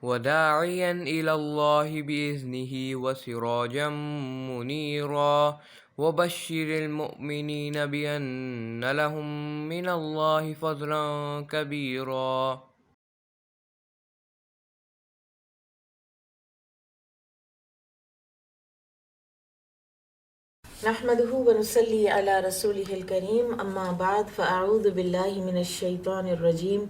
وداعيا إلى الله بإذنه وسراجا منيرا وبشر المؤمنين بأن لهم من الله فضلا كبيرا. نحمده ونصلي على رسوله الكريم اما بعد فاعوذ بالله من الشيطان الرجيم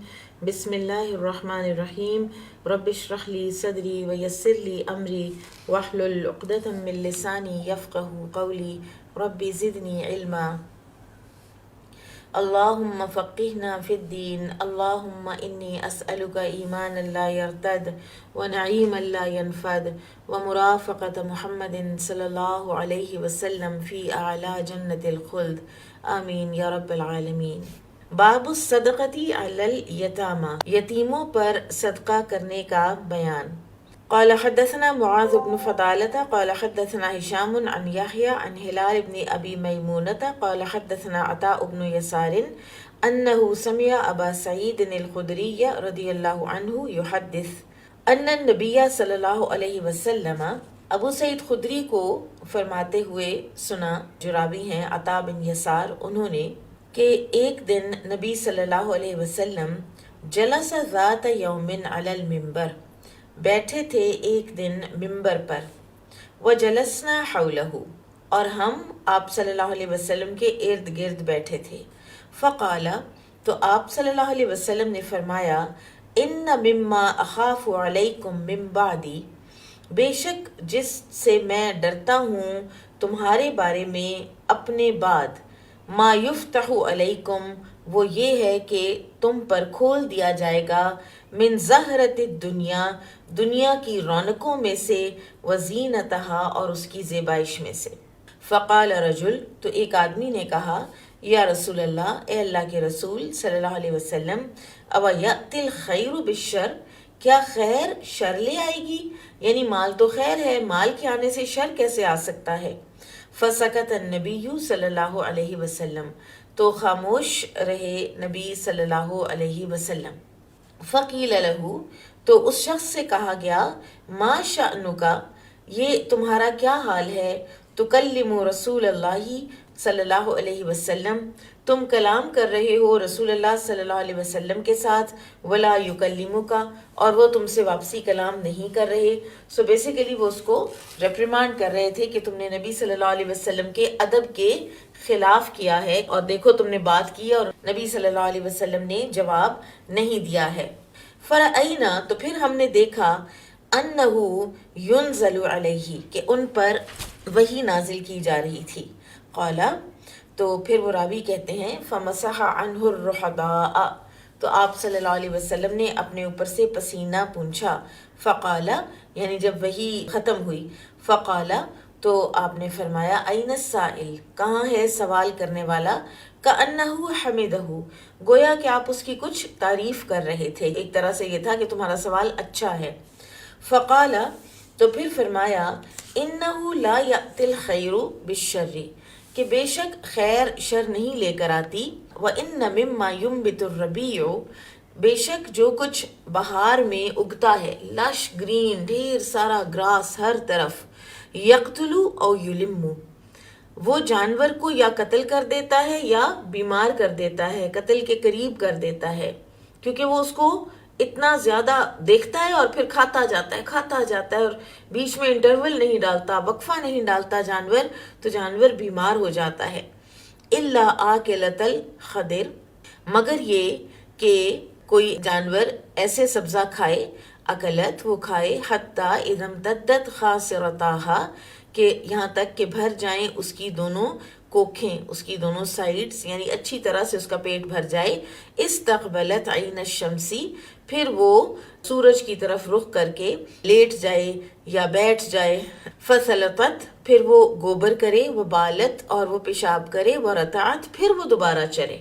بسم الله الرحمن الرحيم رب اشرح لي صدري ويسر لي امري واحلل عقدة من لساني يفقه قولي رب زدني علما اللهم فقهنا في الدين اللهم إني أسألك إيمانا لا يرتد ونعيما لا ينفد ومرافقة محمد صلى الله عليه وسلم في أعلى جنة الخلد آمین یا رب العالمین۔ باب الصدقتی علی الیتامى، یتیموں پر صدقہ کرنے کا بیان۔ قال حدثنا معاذ بن فضالة قال حدثنا هشام عن يحيى عن هلال بن أبي ميمونة قال حدثنا عطاء بن يسار أنه سمع أبا سعيد الخدري رضي الله عنه يحدث أن النبي صلی اللہ علیہ وسلم، ابو سعید خدری کو فرماتے ہوئے سنا، جو راوی ہیں عطاء بن یسار، انہوں نے کہ ایک دن نبی صلی اللہ علیہ وسلم جلس ذات یوم علی المنبر، بیٹھے تھے ایک دن ممبر پر، وجلسنا حولہ، اور ہم آپ صلی اللہ علیہ وسلم کے ارد گرد بیٹھے تھے۔ فقال، تو آپ صلی اللہ علیہ وسلم نے فرمایا، ان مما اخاف علیکم من بعدی، بے شک جس سے میں ڈرتا ہوں تمہارے بارے میں اپنے بعد، ما یفتح علیکم، وہ یہ ہے کہ تم پر کھول دیا جائے گا، من زہرت الدنیا، دنیا کی رونقوں میں سے، وزینتہا، اور اس کی زیبائش میں سے۔ فقال رجل، تو ایک آدمی نے کہا، یا رسول اللہ، اے اللہ کے رسول صلی اللہ علیہ وسلم، او یأتی الخیر بالشر، کیا خیر شر لے آئے گی؟ یعنی مال تو خیر ہے، مال کے آنے سے شر کیسے آ سکتا ہے؟ فسکت النبی صلی اللہ علیہ وسلم، تو خاموش رہے نبی صلی اللہ علیہ وسلم۔ فقیل لہ، تو اس شخص سے کہا گیا، ما شأنک، یہ تمہارا کیا حال ہے؟ تکلم رسول اللہ صلی اللہ علیہ وسلم، تم کلام کر رہے ہو رسول اللہ صلی اللہ علیہ وسلم کے ساتھ، ولا یکلمک، اور وہ تم سے واپسی کلام نہیں کر رہے۔ سو بیسیکلی وہ اس کو ریپریمانڈ کر رہے تھے کہ تم نے نبی صلی اللہ علیہ وسلم کے ادب کے خلاف کیا ہے، اور دیکھو تم نے بات کی اور نبی صلی اللہ علیہ وسلم نے جواب نہیں دیا ہے۔ فرأینا، تو پھر ہم نے دیکھا، انہو ینزل علیہ، کہ ان پر وحی نازل کی جا رہی تھی۔ قال، تو پھر وہ راوی کہتے ہیں، فمسح عنہ الرحضاء، تو آپ صلی اللہ علیہ وسلم نے اپنے اوپر سے پسینہ پونچھا۔ فقال، یعنی جب وحی ختم ہوئی، فقال، تو آپ نے فرمایا، این السائل، کہاں ہے سوال کرنے والا؟ کأنہ حمدہ، گویا کہ آپ اس کی کچھ تعریف کر رہے تھے، ایک طرح سے یہ تھا کہ تمہارا سوال اچھا ہے۔ فقال، تو پھر فرمایا، انہ لا یأتی الخیر بالشر، کہ بے شک خیر شر نہیں لے کر آتی۔ وان مما ینبت الربیع، بے شک جو کچھ بہار میں اگتا ہے، لش گرین، ڈھیر سارا گراس ہر طرف، یقتل او یلم، وہ جانور کو یا قتل کر دیتا ہے یا بیمار کر دیتا ہے، قتل کے قریب کر دیتا ہے، کیونکہ وہ اس کو اتنا زیادہ دیکھتا ہے اور پھر کھاتا جاتا ہے اور بیچ میں انٹرول نہیں ڈالتا، وقفہ نہیں ڈالتا جانور، تو جانور بیمار ہو جاتا ہے۔ الا آکلۃ الخضر، مگر یہ کہ کوئی جانور ایسے سبزہ کھائے، اکلت، وہ کھائے، حتیٰ اذا امتدت خاصرتاہا، کہ یہاں تک کہ بھر جائیں اس کی دونوں کوکھیں، اس کی دونوں سائیڈز، یعنی اچھی طرح سے اس کا پیٹ بھر جائے۔ استقبلت عین الشمسی، پھر وہ سورج کی طرف رخ کر کے لیٹ جائے یا بیٹھ جائے۔ فسلطت، پھر وہ گوبر کرے، وہ بالت، اور وہ پیشاب کرے، وہ رتعت، پھر وہ دوبارہ چرے،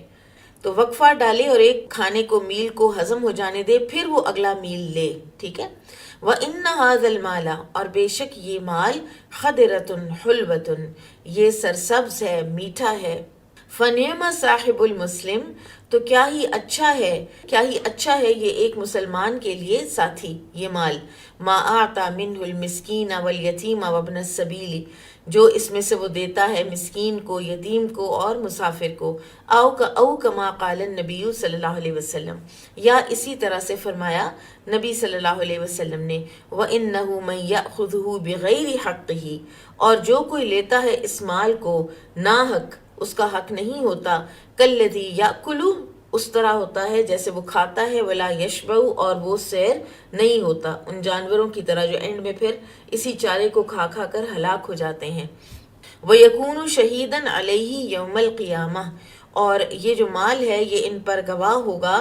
تو وقفہ ڈالے اور ایک کھانے کو میل کو ہضم ہو جانے دے، پھر وہ اگلا میل لے، ٹھیک ہے۔ وَإِنَّ هَذَا الْمَالَ، اور بے شک یہ مال، خَضِرَةٌ حُلْوَةٌ، یہ سرسبز ہے، میٹھا ہے۔ فَنِعْمَ صاحب المسلم، تو کیا ہی اچھا ہے یہ ایک مسلمان کے لیے ساتھی، یہ مال، ما اعطى منه المسکین والیتیم وابن السبیل، جو اس میں سے وہ دیتا ہے مسکین کو، یتیم کو اور مسافر کو، او کما قال النبی صلی اللہ علیہ وسلم، یا اسی طرح سے فرمایا نبی صلی اللہ علیہ وسلم نے، وَإِنَّهُ مَن يَأْخُذْهُ بِغَيْرِ حَقِّهِ، اور جو کوئی لیتا ہے اس مال کو ناحق، اس کا حق نہیں ہوتا، کالذی یاکل، اس طرح ہوتا ہے جیسے وہ کھاتا ہے، ولا یشبع، اور وہ سیر نہیں ہوتا، ان جانوروں کی طرح جو اینڈ میں پھر اسی چارے کو کھا کھا کر ہلاک ہو جاتے ہیں، وَيَكُونُ شَهِيدًا عَلَيْهِ يَوْمَ الْقِيَامَةِ، اور یہ جو مال ہے یہ ان پر گواہ ہوگا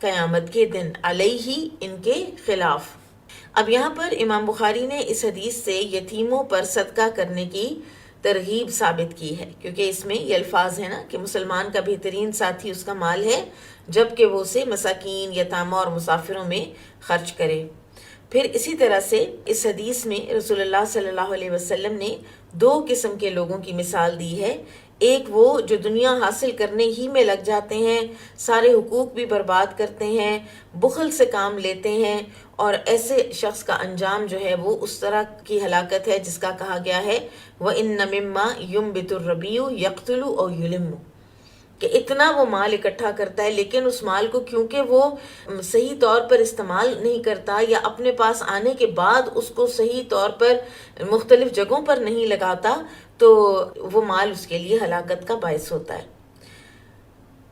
قیامت کے دن، علیہ، ان کے خلاف۔ اب یہاں پر امام بخاری نے اس حدیث سے یتیموں پر صدقہ کرنے کی ترغیب ثابت کی ہے، کیونکہ اس میں یہ الفاظ ہیں نا کہ مسلمان کا بہترین ساتھی اس کا مال ہے، جبکہ وہ اسے مساکین، یتامہ اور مسافروں میں خرچ کرے۔ پھر اسی طرح سے اس حدیث میں رسول اللہ صلی اللہ علیہ وسلم نے 2 قسم کے لوگوں کی مثال دی ہے، ایک وہ جو دنیا حاصل کرنے ہی میں لگ جاتے ہیں، سارے حقوق بھی برباد کرتے ہیں، بخل سے کام لیتے ہیں، اور ایسے شخص کا انجام جو ہے وہ اس طرح کی ہلاکت ہے جس کا کہا گیا ہے وَإِنَّ مِمَّا يُنْبِتُ الرَّبِيُّ يَقْتُلُ أَوْ يُلِمُّ، کہ اتنا وہ مال اکٹھا کرتا ہے لیکن اس مال کو کیونکہ وہ صحیح طور پر استعمال نہیں کرتا یا اپنے پاس آنے کے بعد اس کو صحیح طور پر مختلف جگہوں پر نہیں لگاتا، تو وہ مال اس کے لیے ہلاکت کا باعث ہوتا ہے۔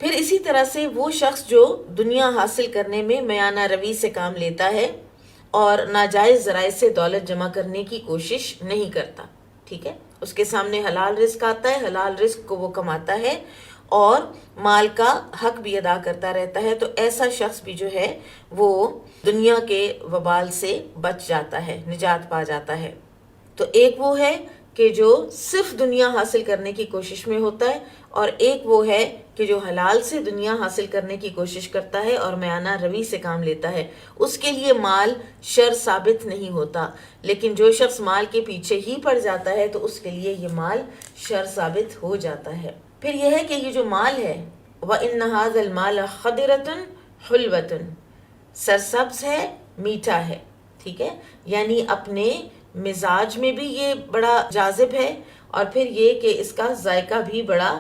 پھر اسی طرح سے وہ شخص جو دنیا حاصل کرنے میں میانہ روی سے کام لیتا ہے اور ناجائز ذرائع سے دولت جمع کرنے کی کوشش نہیں کرتا، ٹھیک ہے، اس کے سامنے حلال رزق آتا ہے، حلال رزق کو وہ کماتا ہے اور مال کا حق بھی ادا کرتا رہتا ہے، تو ایسا شخص بھی جو ہے وہ دنیا کے وبال سے بچ جاتا ہے، نجات پا جاتا ہے۔ تو ایک وہ ہے کہ جو صرف دنیا حاصل کرنے کی کوشش میں ہوتا ہے، اور ایک وہ ہے کہ جو حلال سے دنیا حاصل کرنے کی کوشش کرتا ہے اور میانہ روی سے کام لیتا ہے، اس کے لیے مال شر ثابت نہیں ہوتا، لیکن جو شخص مال کے پیچھے ہی پڑ جاتا ہے تو اس کے لیے یہ مال شر ثابت ہو جاتا ہے۔ پھر یہ ہے کہ یہ جو مال ہے وَإِنَّ هَذَا الْمَالَ خَضِرَةٌ حُلْوَةٌ، سرسبز ہے، میٹھا ہے، ٹھیک ہے، یعنی اپنے مزاج میں بھی یہ بڑا جاذب ہے، اور پھر یہ کہ اس کا ذائقہ بھی بڑا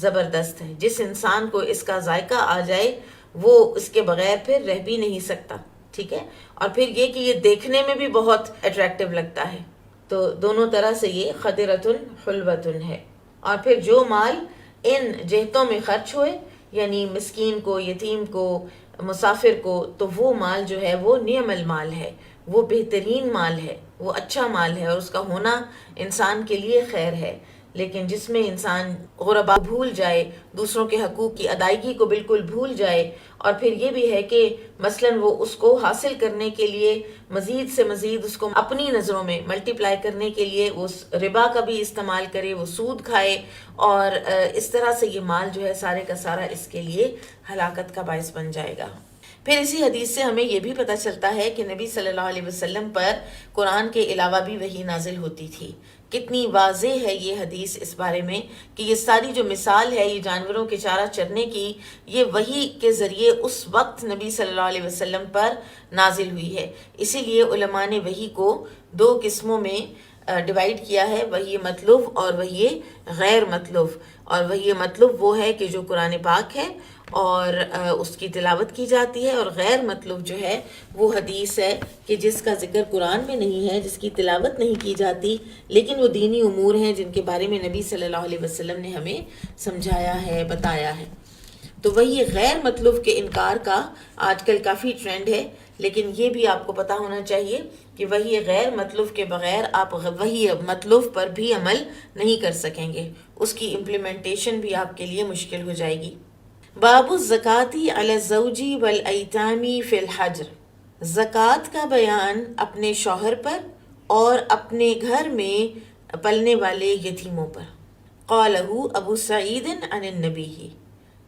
زبردست ہے، جس انسان کو اس کا ذائقہ آ جائے وہ اس کے بغیر پھر رہ بھی نہیں سکتا، ٹھیک ہے، اور پھر یہ کہ یہ دیکھنے میں بھی بہت اٹریکٹیو لگتا ہے، تو دونوں طرح سے یہ خَضِرَةٌ حُلْوَةٌ ہے۔ اور پھر جو مال ان جہتوں میں خرچ ہوئے، یعنی مسکین کو، یتیم کو، مسافر کو، تو وہ مال جو ہے وہ نعم المال ہے، وہ بہترین مال ہے، وہ اچھا مال ہے، اور اس کا ہونا انسان کے لیے خیر ہے۔ لیکن جس میں انسان غربا بھول جائے، دوسروں کے حقوق کی ادائیگی کو بالکل بھول جائے، اور پھر یہ بھی ہے کہ مثلاً وہ اس کو حاصل کرنے کے لیے مزید سے مزید اس کو اپنی نظروں میں ملٹی پلائی کرنے کے لیے وہ ربا کا بھی استعمال کرے، وہ سود کھائے، اور اس طرح سے یہ مال جو ہے سارے کا سارا اس کے لیے ہلاکت کا باعث بن جائے گا۔ پھر اسی حدیث سے ہمیں یہ بھی پتہ چلتا ہے کہ نبی صلی اللہ علیہ وسلم پر قرآن کے علاوہ بھی وحی نازل ہوتی تھی۔ کتنی واضح ہے یہ حدیث اس بارے میں کہ یہ ساری جو مثال ہے یہ جانوروں کے چارہ چرنے کی، یہ وحی کے ذریعے اس وقت نبی صلی اللہ علیہ وسلم پر نازل ہوئی ہے۔ اسی لیے علماء نے وحی کو 2 قسموں میں ڈیوائیڈ کیا ہے، وحی مطلوب اور وحی غیر مطلوب۔ اور وحی مطلوب وہ ہے کہ جو قرآن پاک ہے اور اس کی تلاوت کی جاتی ہے، اور غیر مطلوب جو ہے وہ حدیث ہے کہ جس کا ذکر قرآن میں نہیں ہے، جس کی تلاوت نہیں کی جاتی، لیکن وہ دینی امور ہیں جن کے بارے میں نبی صلی اللہ علیہ وسلم نے ہمیں سمجھایا ہے، بتایا ہے۔ تو وہی غیر مطلوب کے انکار کا آج کل کافی ٹرینڈ ہے، لیکن یہ بھی آپ کو پتہ ہونا چاہیے کہ وہی غیر مطلوب کے بغیر آپ وہی مطلوب پر بھی عمل نہیں کر سکیں گے، اس کی امپلیمنٹیشن بھی آپ کے لیے مشکل ہو جائے گی۔ باب الزکاۃ علی الزوج والایتام فی الحجر، زکوٰۃ کا بیان اپنے شوہر پر اور اپنے گھر میں پلنے والے یتیموں پر۔ قالہ ابو سعید عن النبی،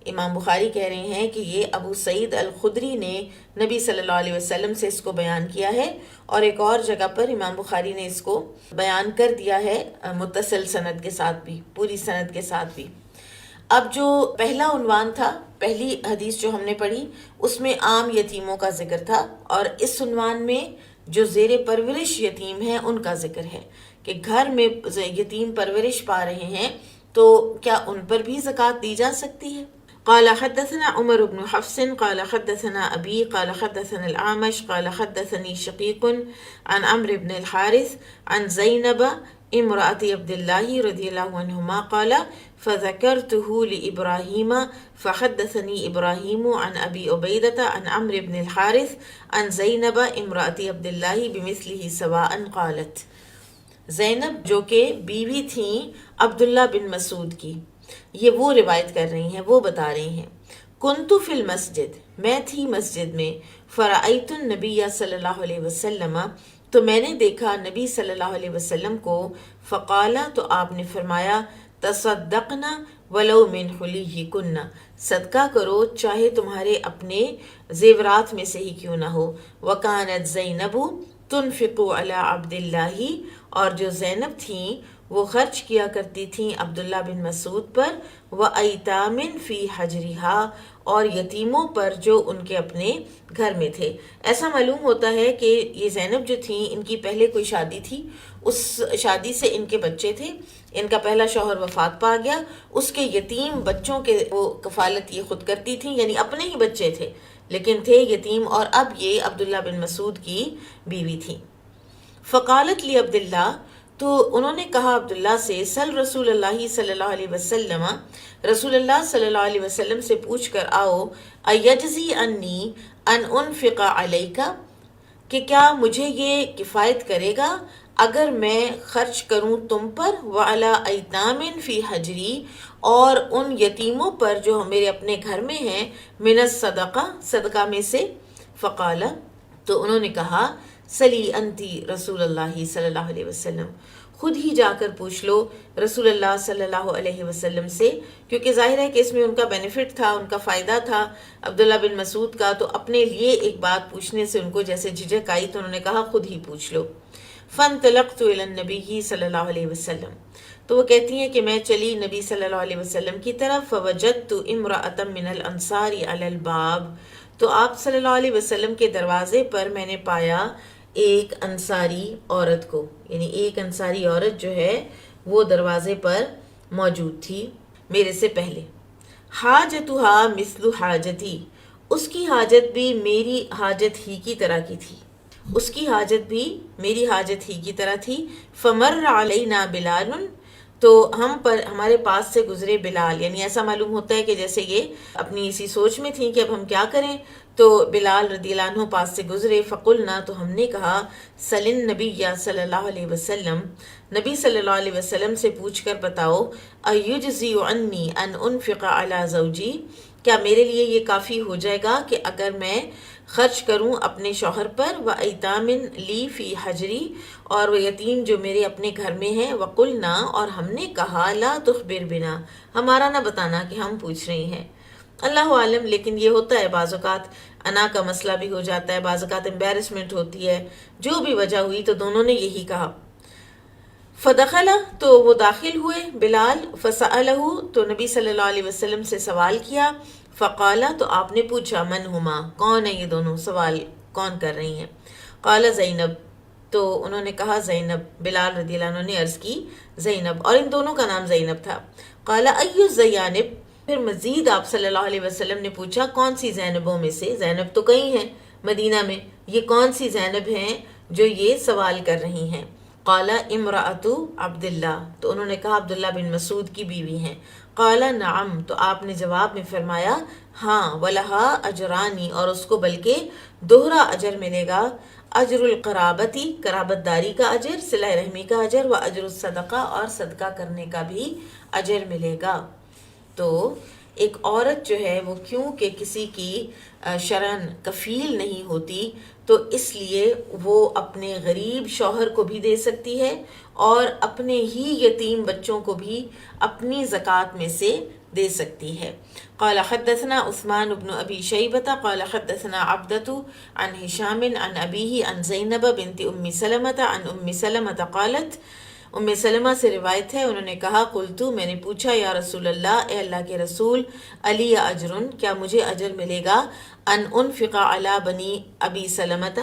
امام بخاری کہہ رہے ہیں کہ یہ ابو سعید الخدری نے نبی صلی اللہ علیہ وسلم سے اس کو بیان کیا ہے، اور ایک اور جگہ پر امام بخاری نے اس کو بیان کر دیا ہے متصل سند کے ساتھ بھی، پوری سند کے ساتھ بھی۔ اب جو پہلا عنوان تھا، پہلی حدیث جو ہم نے پڑھی، اس میں عام یتیموں کا ذکر تھا، اور اس عنوان میں جو زیر پرورش یتیم ہیں ان کا ذکر ہے کہ گھر میں یتیم پرورش پا رہے ہیں تو کیا ان پر بھی زکوٰۃ دی جا سکتی ہے؟ قال حدثنا عمر بن حفص قال حدثنا أبي قال حدثنا الأعمش قال حدثني شقيق عن عمرو بن الحارث عن زينب امرأة عبد الله رضي الله عنهما قال فذكرته لإبراهيم فحدثني إبراهيم عن أبي عبيدة عن عمرو بن الحارث عن زينب امرأة عبد الله بمثله سواء قالت، زینب جو کہ بیوی تھیں عبداللہ بن مسعود کی، یہ وہ روایت کر رہی ہیں، وہ بتا رہی ہیں، کنت فی المسجد، میں تھی مسجد میں، فرأیت النبی صلی اللہ علیہ وسلم، تو میں نے دیکھا نبی صلی اللہ علیہ وسلم کو، فقالا، تو آپ نے فرمایا، تصدقنا ولو من حلیہکن، صدقہ کرو چاہے تمہارے اپنے زیورات میں سے ہی کیوں نہ ہو، وکانت زینب تنفق علی عبد اللہ، اور جو زینب تھیں وہ خرچ کیا کرتی تھیں عبداللہ بن مسعود پر، وَأَيْتَامٍ فِي حَجْرِهَا، اور یتیموں پر جو ان کے اپنے گھر میں تھے۔ ایسا معلوم ہوتا ہے کہ یہ زینب جو تھیں ان کی پہلے کوئی شادی تھی، اس شادی سے ان کے بچے تھے، ان کا پہلا شوہر وفات پا گیا، اس کے یتیم بچوں کے وہ کفالت یہ خود کرتی تھیں، یعنی اپنے ہی بچے تھے لیکن تھے یتیم، اور اب یہ عبداللہ بن مسعود کی بیوی تھیں۔ فقالت لی عبداللہ، تو انہوں نے کہا عبداللہ سے، سل رسول اللہ صلی اللہ علیہ وسلم، رسول اللہ صلی اللہ علیہ وسلم سے پوچھ کر آؤ، ایجزی انی ان انفق علیک، کہ کیا مجھے یہ کفایت کرے گا اگر میں خرچ کروں تم پر، وعلی ایتام فی حجری، اور ان یتیموں پر جو میرے اپنے گھر میں ہیں، من الصدقہ، صدقہ میں سے، فقال، تو انہوں نے کہا، سلی انتی رسول اللہ صلی اللہ علیہ وسلم، خود ہی جا کر پوچھ لو رسول اللہ صلی اللہ علیہ وسلم سے، کیونکہ ظاہر ہے کہ اس میں ان کا بینیفٹ تھا، ان کا فائدہ تھا عبداللہ بن مسعود کا، تو اپنے لیے ایک بات پوچھنے سے ان کو جیسے جھجک آئی تو انہوں نے کہا خود ہی پوچھ لو۔ فانطلقت الی النبی صلی اللہ علیہ وسلم، تو وہ کہتی ہیں کہ میں چلی نبی صلی اللہ علیہ وسلم کی طرف، فوجدت امرأة من الانصار علی الباب، تو آپ صلی اللہ علیہ وسلم کے دروازے پر میں نے پایا ایک انصاری عورت کو، یعنی ایک انصاری عورت جو ہے وہ دروازے پر موجود تھی میرے سے پہلے، حاجتها مثل حاجتی، اس کی حاجت بھی میری حاجت ہی کی طرح کی تھی، اس کی حاجت بھی میری حاجت ہی کی طرح تھی، فمر علینا بلال، تو ہم پر ہمارے پاس سے گزرے بلال، یعنی ایسا معلوم ہوتا ہے کہ جیسے یہ اپنی اسی سوچ میں تھیں کہ اب ہم کیا کریں، تو بلال رضی اللہ عنہ پاس سے گزرے، فقلنا، تو ہم نے کہا، سلن نبی صلی اللہ علیہ وسلم، نبی صلی اللہ علیہ وسلم سے پوچھ کر بتاؤ، ایجزی عنی ان انفق علی زوجی، کیا میرے لیے یہ کافی ہو جائے گا کہ اگر میں خرچ کروں اپنے شوہر پر، و ایتام لی فی حجری، اور وہ یتیم جو میرے اپنے گھر میں ہیں، وقلنا، اور ہم نے کہا، لا تخبر بنا، ہمارا نہ بتانا کہ ہم پوچھ رہے ہیں، اللہ عالم، لیکن یہ ہوتا ہے بعض اوقات انا کا مسئلہ بھی ہو جاتا ہے، بعض اوقات امبیرسمنٹ ہوتی ہے، جو بھی وجہ ہوئی تو دونوں نے یہی کہا۔ فدخل، تو وہ داخل ہوئے بلال، فسألہ، تو نبی صلی اللہ علیہ وسلم سے سوال کیا، فقال، تو آپ نے پوچھا، من ہما، کون ہے یہ دونوں، سوال کون کر رہی ہیں، قال زینب، تو انہوں نے کہا زینب، بلال رضی اللہ عنہ نے عرض کی زینب، اور ان دونوں کا نام زینب تھا، قال ای الزیانب، پھر مزید آپ صلی اللہ علیہ وسلم نے پوچھا کون سی زینبوں میں سے، زینب تو کئی ہیں مدینہ میں، یہ کون سی زینب ہیں جو یہ سوال کر رہی ہیں، قال امرأۃ عبداللہ، تو انہوں نے کہا عبداللہ بن مسعود کی بیوی ہیں، قال نعم، تو آپ نے جواب میں فرمایا ہاں، ولہا اجرانی، اور اس کو بلکہ دوہرا اجر ملے گا، اجر القرابتی، قرابت داری کا اجر، صلہ رحمی کا اجر، و اجر الصدقہ، اور صدقہ کرنے کا بھی اجر ملے گا۔ تو ایک عورت جو ہے وہ کیونکہ کسی کی شرعاً کفیل نہیں ہوتی تو اس لیے وہ اپنے غریب شوہر کو بھی دے سکتی ہے اور اپنے ہی یتیم بچوں کو بھی اپنی زکوٰۃ میں سے دے سکتی ہے۔ قال حدثنا عثمان بن ابی شیبۃ قال حدثنا عبدۃ عن ہشام عن ابیہ عن زینب بنت ام سلمۃ عن ام سلمۃ قالت ام سلمہ سے روایت ہے، انہوں نے کہا قلتو، میں نے پوچھا یا رسول اللہ، اے اللہ کے رسول، علی اجرن، کیا مجھے اجر ملے گا، ان انفق علی بنی ابی سلمۃ،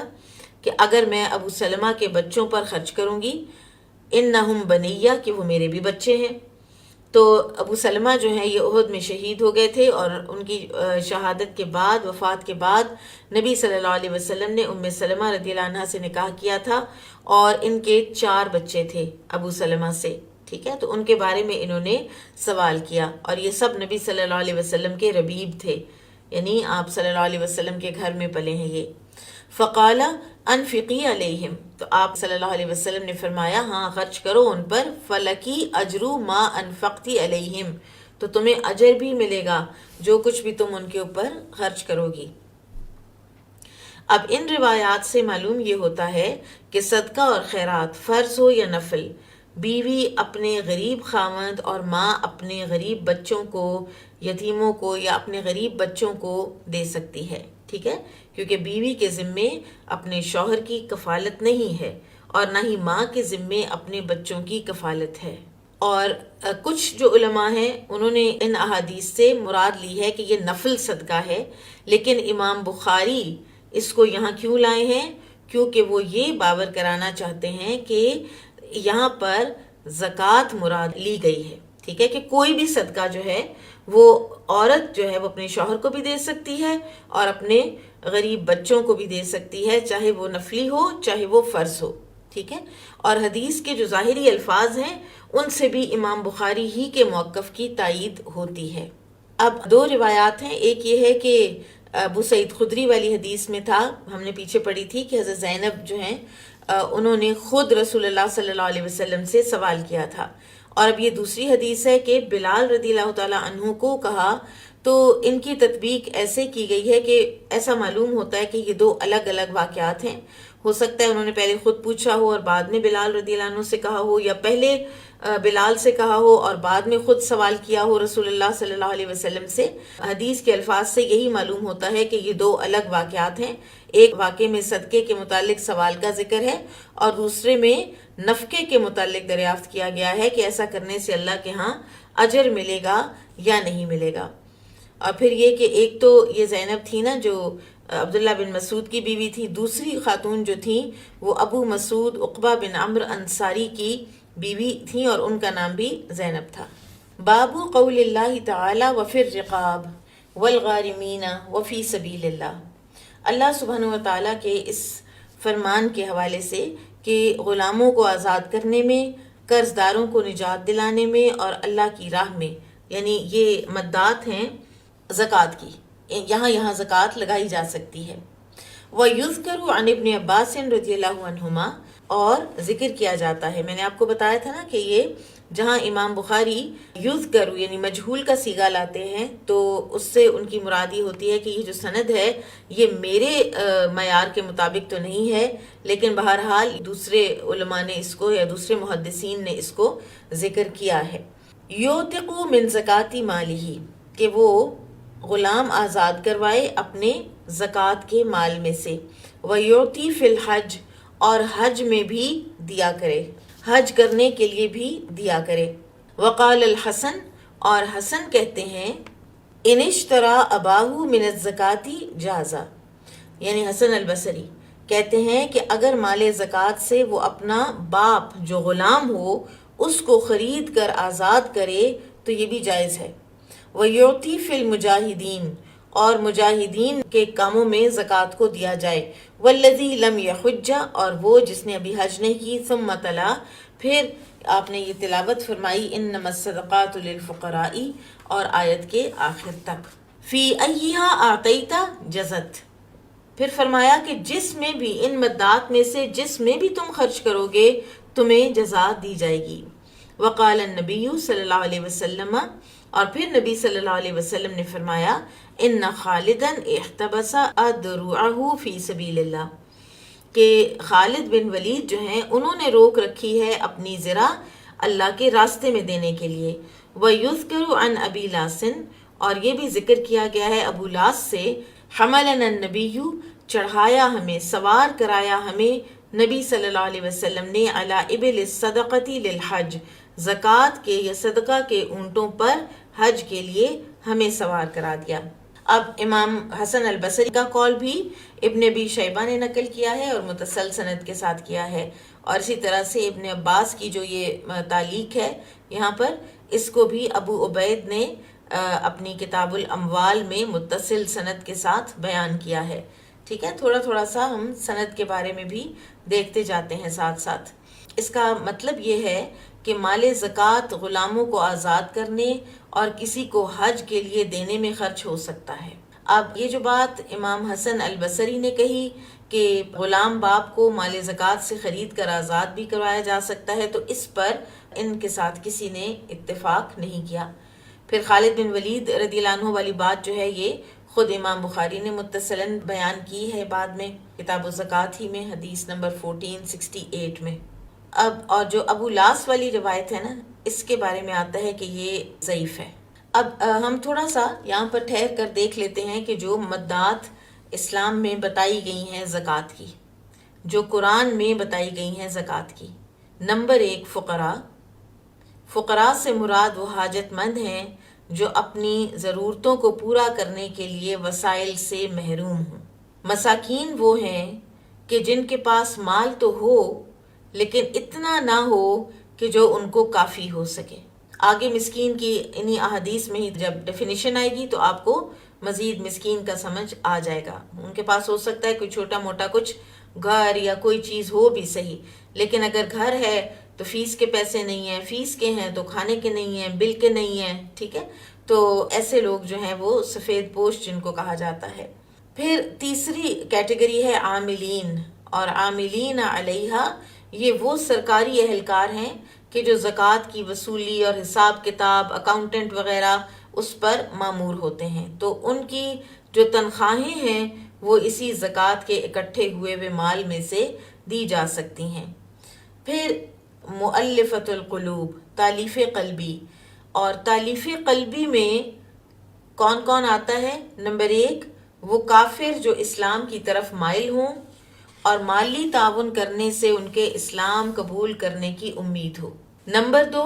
کہ اگر میں ابو سلمہ کے بچوں پر خرچ کروں گی، انہم بنیہ، کہ وہ میرے بھی بچے ہیں۔ تو ابو سلمہ جو ہیں یہ احد میں شہید ہو گئے تھے، اور ان کی شہادت کے بعد، وفات کے بعد، نبی صلی اللہ علیہ وسلم نے ام سلمہ رضی اللہ عنہ سے نکاح کیا تھا، اور ان کے 4 بچے تھے ابو سلمہ سے، ٹھیک ہے۔ تو ان کے بارے میں انہوں نے سوال کیا، اور یہ سب نبی صلی اللہ علیہ وسلم کے ربیب تھے، یعنی آپ صلی اللہ علیہ وسلم کے گھر میں پلے ہیں یہ۔ فقال انفقی علیہم، تو آپ صلی اللہ علیہ وسلم نے فرمایا ہاں خرچ کرو ان پر، فلکی اجرو ما انفقتی علیہم، تو تمہیں اجر بھی ملے گا جو کچھ بھی تم ان کے اوپر خرچ کرو گی۔ اب ان روایات سے معلوم یہ ہوتا ہے کہ صدقہ اور خیرات فرض ہو یا نفل، بیوی اپنے غریب خاوند اور ماں اپنے غریب بچوں کو، یتیموں کو یا اپنے غریب بچوں کو دے سکتی ہے، ٹھیک ہے، کیونکہ بیوی کے ذمے اپنے شوہر کی کفالت نہیں ہے، اور نہ ہی ماں کے ذمے اپنے بچوں کی کفالت ہے۔ اور کچھ جو علماء ہیں انہوں نے ان احادیث سے مراد لی ہے کہ یہ نفل صدقہ ہے، لیکن امام بخاری اس کو یہاں کیوں لائے ہیں؟ کیونکہ وہ یہ باور کرانا چاہتے ہیں کہ یہاں پر زکوٰۃ مراد لی گئی ہے، ٹھیک ہے، کہ کوئی بھی صدقہ جو ہے وہ عورت جو ہے وہ اپنے شوہر کو بھی دے سکتی ہے اور اپنے غریب بچوں کو بھی دے سکتی ہے، چاہے وہ نفلی ہو چاہے وہ فرض ہو، ٹھیک ہے۔ اور حدیث کے جو ظاہری الفاظ ہیں ان سے بھی امام بخاری ہی کے موقف کی تائید ہوتی ہے۔ اب 2 روایات ہیں، ایک یہ ہے کہ ابو سعید خدری والی حدیث میں تھا، ہم نے پیچھے پڑھی تھی کہ حضرت زینب جو ہیں انہوں نے خود رسول اللہ صلی اللہ علیہ وسلم سے سوال کیا تھا، اور اب یہ دوسری حدیث ہے کہ بلال رضی اللہ تعالیٰ عنہ کو کہا، تو ان کی تطبیق ایسے کی گئی ہے کہ ایسا معلوم ہوتا ہے کہ یہ 2 الگ الگ واقعات ہیں، ہو سکتا ہے انہوں نے پہلے خود پوچھا ہو اور بعد میں بلال رضی اللہ عنہ سے کہا ہو، یا پہلے بلال سے کہا ہو اور بعد میں خود سوال کیا ہو رسول اللہ صلی اللہ علیہ وسلم سے۔ حدیث کے الفاظ سے یہی معلوم ہوتا ہے کہ یہ 2 الگ واقعات ہیں، ایک واقعے میں صدقے کے متعلق سوال کا ذکر ہے، اور دوسرے میں نفقے کے متعلق دریافت کیا گیا ہے کہ ایسا کرنے سے اللہ کے ہاں اجر ملے گا یا نہیں ملے گا۔ اور پھر یہ کہ ایک تو یہ زینب تھی نا جو عبداللہ بن مسعود کی بیوی تھی، دوسری خاتون جو تھیں وہ ابو مسعود عقبہ بن عمرو انصاری کی بیوی تھیں، اور ان کا نام بھی زینب تھا۔ باب قول اللہ تعالی وفی الرقاب والغارمین وفی سبیل اللہ، اللہ سبحانہ و تعالیٰ کے اس فرمان کے حوالے سے کہ غلاموں کو آزاد کرنے میں، قرض داروں کو نجات دلانے میں، اور اللہ کی راہ میں، یعنی یہ مدات ہیں زکوٰۃ کی، یہاں زکوٰۃ لگائی جا سکتی ہے۔ وَيُذْكَرُ عَنِ ابْنِ عباس رضی اللہ عنہما، اور ذکر کیا جاتا ہے، میں نے آپ کو بتایا تھا نا کہ یہ جہاں امام بخاری یذکر یعنی مجہول کا صیغہ لاتے ہیں تو اس سے ان کی مراد یہ ہوتی ہے کہ یہ جو سند ہے یہ میرے معیار کے مطابق تو نہیں ہے، لیکن بہرحال دوسرے علماء نے اس کو یا دوسرے محدثین نے اس کو ذکر کیا ہے۔ یوتق من زکاتی مالہ، کہ وہ غلام آزاد کروائے اپنے زکوٰۃ کے مال میں سے، ویعطی فی الحج، اور حج میں بھی دیا کرے، حج کرنے کے لیے بھی دیا کرے۔ وقال الحسن، اور حسن کہتے ہیں ان اشترى اباہ من الزکاة جازا، یعنی حسن البصری کہتے ہیں کہ اگر مال زکوٰۃ سے وہ اپنا باپ جو غلام ہو اس کو خرید کر آزاد کرے تو یہ بھی جائز ہے۔ وَيُعْطِي فِي الْمُجَاهِدِينَ، اور مجاہدین کے کاموں میں زکوٰۃ کو دیا جائے۔ وَالَّذِي لَمْ يَحُجَّ، اور وہ جس نے ابھی حج نہیں کی۔ ثُمَّ تَلَا، پھر آپ نے یہ تلاوت فرمائی إِنَّمَا الصَّدَقَاتُ لِلْفُقَرَاءِ، اور آیت کے آخر تک۔ فِي أَيِّهَا أَعْطَيْتَ جَزَتْ، پھر فرمایا کہ جس میں بھی ان مدات میں سے جس میں بھی تم خرچ کرو گے تمہیں جزا دی جائے گی۔ وقال النبی صلی اللہ علیہ وسلم، اور پھر نبی صلی اللہ علیہ وسلم نے فرمایا ان خالدا احتبس ادرعہ فی سبیل اللہ، کہ خالد بن ولید جو ہیں انہوں نے روک رکھی ہے اپنی زرہ اللہ کے راستے میں دینے کے لیے۔ وَيُذْكَرُ عَنْ أَبِي لَاسٍ، اور یہ بھی ذکر کیا گیا ہے ابو لاس سے، حملنا النبی، چڑھایا ہمیں، سوار کرایا ہمیں، نبی صلی اللہ علیہ وسلم نے علی ابل الصدقتی للحج، زکوٰۃ کے یا صدقہ کے اونٹوں پر حج کے لیے ہمیں سوار کرا دیا۔ اب امام حسن البصری کا قول بھی ابن ابی شیبہ نے نقل کیا ہے اور متصل سند کے ساتھ کیا ہے، اور اسی طرح سے ابن عباس کی جو یہ تعلیق ہے یہاں پر، اس کو بھی ابو عبید نے اپنی کتاب الاموال میں متصل سند کے ساتھ بیان کیا ہے۔ ٹھیک ہے، تھوڑا تھوڑا سا ہم سند کے بارے میں بھی دیکھتے جاتے ہیں ساتھ ساتھ۔ اس کا مطلب یہ ہے کہ مال زکوٰۃ غلاموں کو آزاد کرنے اور کسی کو حج کے لیے دینے میں خرچ ہو سکتا ہے۔ اب یہ جو بات امام حسن البصری نے کہی کہ غلام باپ کو مال زکوٰۃ سے خرید کر آزاد بھی کروایا جا سکتا ہے، تو اس پر ان کے ساتھ کسی نے اتفاق نہیں کیا۔ پھر خالد بن ولید رضی اللہ عنہ والی بات جو ہے یہ خود امام بخاری نے متصلاً بیان کی ہے بعد میں کتاب الزکوٰۃ ہی میں، حدیث نمبر 1468 میں۔ اب اور جو ابو لاس والی روایت ہے نا، اس کے بارے میں آتا ہے کہ یہ ضعیف ہے۔ اب ہم تھوڑا سا یہاں پر ٹھہر کر دیکھ لیتے ہیں کہ جو مدات اسلام میں بتائی گئی ہیں زکوٰۃ کی، جو قرآن میں بتائی گئی ہیں زکوٰۃ کی۔ نمبر 1، فقراء۔ فقراء سے مراد وہ حاجت مند ہیں جو اپنی ضرورتوں کو پورا کرنے کے لیے وسائل سے محروم ہوں۔ مساکین وہ ہیں کہ جن کے پاس مال تو ہو لیکن اتنا نہ ہو کہ جو ان کو کافی ہو سکے۔ آگے مسکین کی انہی احادیث میں ہی جب ڈیفینیشن آئے گی تو آپ کو مزید مسکین کا سمجھ آ جائے گا۔ ان کے پاس ہو سکتا ہے کوئی چھوٹا موٹا کچھ گھر یا کوئی چیز ہو بھی صحیح، لیکن اگر گھر ہے تو فیس کے پیسے نہیں ہیں، فیس کے ہیں تو کھانے کے نہیں ہیں، بل کے نہیں ہیں، ٹھیک ہے، تو ایسے لوگ جو ہیں وہ سفید پوش جن کو کہا جاتا ہے۔ پھر تیسری کیٹیگری ہے عاملین، اور عاملین علیہا یہ وہ سرکاری اہلکار ہیں کہ جو زکوٰۃ کی وصولی اور حساب کتاب، اکاؤنٹنٹ وغیرہ اس پر مامور ہوتے ہیں، تو ان کی جو تنخواہیں ہیں وہ اسی زکوٰۃ کے اکٹھے ہوئے مال میں سے دی جا سکتی ہیں۔ پھر مؤلفۃ القلوب، تالیف قلبی، اور تالیف قلبی میں کون کون آتا ہے؟ نمبر 1، وہ کافر جو اسلام کی طرف مائل ہوں اور مالی تعاون کرنے سے ان کے اسلام قبول کرنے کی امید ہو۔ نمبر 2،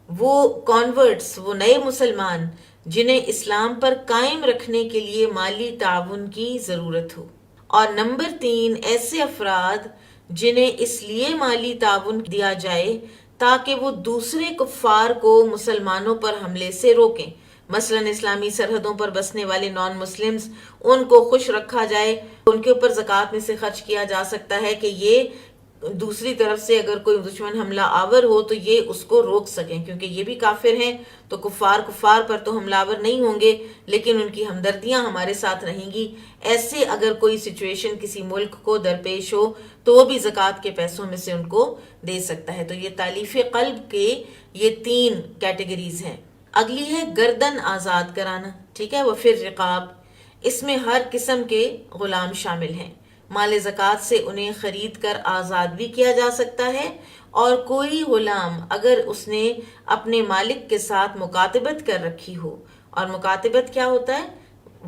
وہ کانورٹس، وہ نئے مسلمان جنہیں اسلام پر قائم رکھنے کے لیے مالی تعاون کی ضرورت ہو۔ اور نمبر 3، ایسے افراد جنہیں اس لیے مالی تعاون دیا جائے تاکہ وہ دوسرے کفار کو مسلمانوں پر حملے سے روکیں، مثلا اسلامی سرحدوں پر بسنے والے نان مسلمز، ان کو خوش رکھا جائے، ان کے اوپر زکوٰۃ میں سے خرچ کیا جا سکتا ہے کہ یہ دوسری طرف سے اگر کوئی دشمن حملہ آور ہو تو یہ اس کو روک سکیں، کیونکہ یہ بھی کافر ہیں تو کفار پر تو حملہ آور نہیں ہوں گے لیکن ان کی ہمدردیاں ہمارے ساتھ رہیں گی۔ ایسے اگر کوئی سچویشن کسی ملک کو درپیش ہو تو وہ بھی زکوٰۃ کے پیسوں میں سے ان کو دے سکتا ہے۔ تو یہ تالیف قلب کے یہ 3 کیٹیگریز ہیں۔ اگلی ہے گردن آزاد کرانا، ٹھیک ہے، وہ پھر رقاب، اس میں ہر قسم کے غلام شامل ہیں۔ مال زکوٰۃ سے انہیں خرید کر آزاد بھی کیا جا سکتا ہے، اور کوئی غلام اگر اس نے اپنے مالک کے ساتھ مکاتبت کر رکھی ہو، اور مکاتبت کیا ہوتا ہے؟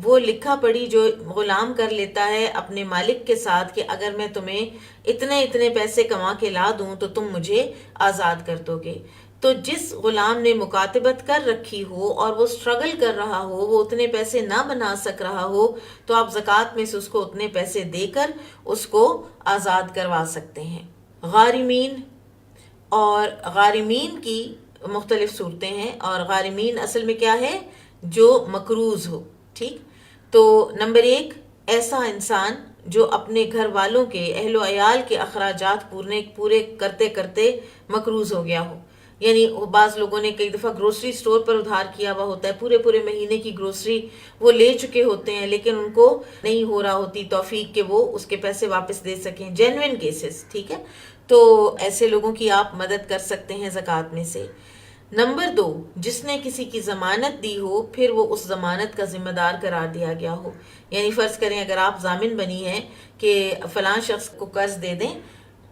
وہ لکھا پڑھی جو غلام کر لیتا ہے اپنے مالک کے ساتھ کہ اگر میں تمہیں اتنے پیسے کما کے لا دوں تو تم مجھے آزاد کر دو گے۔ تو جس غلام نے مکاتبت کر رکھی ہو اور وہ سٹرگل کر رہا ہو، وہ اتنے پیسے نہ بنا سک رہا ہو، تو آپ زکوٰۃ میں سے اس کو اتنے پیسے دے کر اس کو آزاد کروا سکتے ہیں۔ غارمین، اور غارمین کی مختلف صورتیں ہیں، اور غارمین اصل میں کیا ہے؟ جو مقروض ہو، ٹھیک۔ تو نمبر 1، ایسا انسان جو اپنے گھر والوں کے، اہل و عیال کے اخراجات پورے کرتے کرتے مقروض ہو گیا ہو، یعنی بعض لوگوں نے کئی دفعہ گروسری سٹور پر ادھار کیا ہوا ہوتا ہے، پورے مہینے کی گروسری وہ لے چکے ہوتے ہیں لیکن ان کو نہیں ہو رہا ہوتی توفیق کہ وہ اس کے پیسے واپس دے سکیں، جینوئن کیسز، ٹھیک ہے، تو ایسے لوگوں کی آپ مدد کر سکتے ہیں زکوٰۃ میں سے۔ نمبر 2، جس نے کسی کی ضمانت دی ہو پھر وہ اس ضمانت کا ذمہ دار قرار دیا گیا ہو، یعنی فرض کریں اگر آپ ضامن بنی ہیں کہ فلاں شخص کو قرض دے دیں،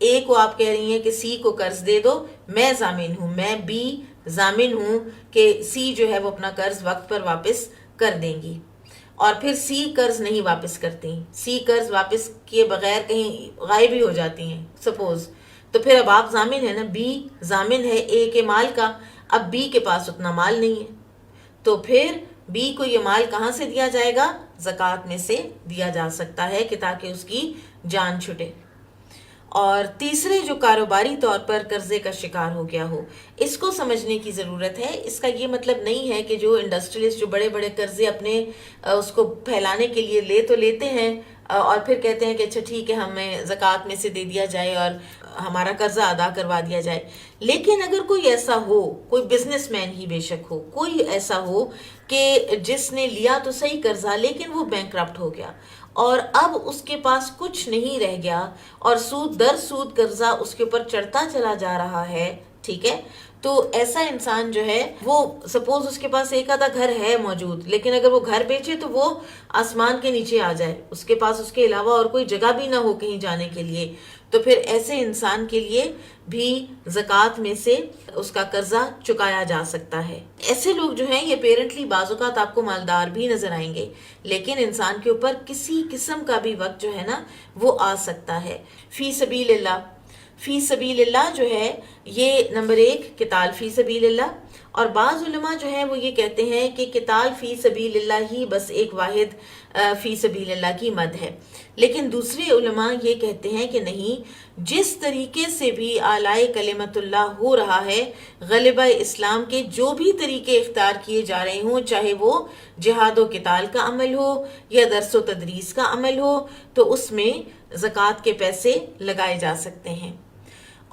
اے کو آپ کہہ رہی ہیں کہ سی کو قرض دے دو، میں ضامن ہوں، میں بی ضامن ہوں کہ سی جو ہے وہ اپنا قرض وقت پر واپس کر دیں گی۔ اور پھر سی قرض نہیں واپس کرتی، سی قرض واپس کیے بغیر کہیں غائب ہی ہو جاتی ہیں سپوز، تو پھر اب آپ ضامن ہے نا، بی ضامن ہے اے کے مال کا، اب بی کے پاس اتنا مال نہیں ہے، تو پھر بی کو یہ مال کہاں سے دیا جائے گا؟ زکوٰۃ میں سے دیا جا سکتا ہے کہ تاکہ اس کی جان چھٹے۔ اور تیسرے جو کاروباری طور پر قرضے کا شکار ہو گیا ہو، اس کو سمجھنے کی ضرورت ہے۔ اس کا یہ مطلب نہیں ہے کہ جو انڈسٹریلسٹ جو بڑے بڑے قرضے اپنے اس کو پھیلانے کے لیے لے تو لیتے ہیں اور پھر کہتے ہیں کہ اچھا ٹھیک ہے ہمیں زکوٰۃ میں سے دے دیا جائے اور ہمارا قرضہ ادا کروا دیا جائے، لیکن اگر کوئی ایسا ہو، کوئی بزنس مین ہی بے شک ہو، کوئی ایسا ہو کہ جس نے لیا تو صحیح قرضہ لیکن وہ بینکرپٹ ہو گیا اور اب اس کے پاس کچھ نہیں رہ گیا اور سود در سود قرضہ اس کے اوپر چڑھتا چلا جا رہا ہے، ٹھیک ہے، تو ایسا انسان جو ہے وہ سپوز اس کے پاس ایک آدھا گھر ہے موجود، لیکن اگر وہ گھر بیچے تو وہ آسمان کے نیچے آ جائے، اس کے پاس اس کے علاوہ اور کوئی جگہ بھی نہ ہو کہیں جانے کے لیے، تو پھر ایسے انسان کے لیے بھی زکوٰۃ میں سے اس کا قرضہ چکایا جا سکتا ہے۔ ایسے لوگ جو ہیں یہ پیرنٹلی بعض اوقات آپ کو مالدار بھی نظر آئیں گے، لیکن انسان کے اوپر کسی قسم کا بھی وقت جو ہے نا وہ آ سکتا ہے۔ فی سبیل اللہ، فی سبیل اللہ جو ہے یہ نمبر 1 قتال فی سبیل اللہ، اور بعض علماء جو ہیں وہ یہ کہتے ہیں کہ قتال فی سبیل اللہ ہی بس ایک واحد فی سبیل اللہ کی مد ہے، لیکن دوسرے علماء یہ کہتے ہیں کہ نہیں، جس طریقے سے بھی اعلاء کلمت اللہ ہو رہا ہے، غلبہ اسلام کے جو بھی طریقے اختیار کیے جا رہے ہوں، چاہے وہ جہاد و قتال کا عمل ہو یا درس و تدریس کا عمل ہو، تو اس میں زکوٰۃ کے پیسے لگائے جا سکتے ہیں۔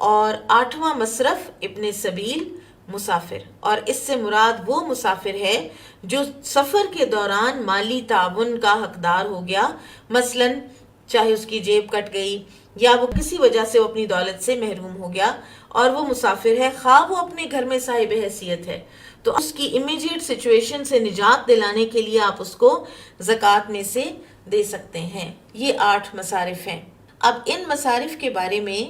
اور 8واں مصرف ابن سبیل مسافر، اور اس سے مراد وہ مسافر ہے جو سفر کے دوران مالی تعاون کا حقدار ہو گیا، مثلا چاہے اس کی جیب کٹ گئی یا وہ کسی وجہ سے وہ اپنی دولت سے محروم ہو گیا اور وہ مسافر ہے، خواہ وہ اپنے گھر میں صاحب حیثیت ہے، تو اس کی امیجیٹ سچویشن سے نجات دلانے کے لیے آپ اس کو زکوٰۃ میں سے دے سکتے ہیں۔ یہ 8 مصارف ہیں۔ اب ان مصارف کے بارے میں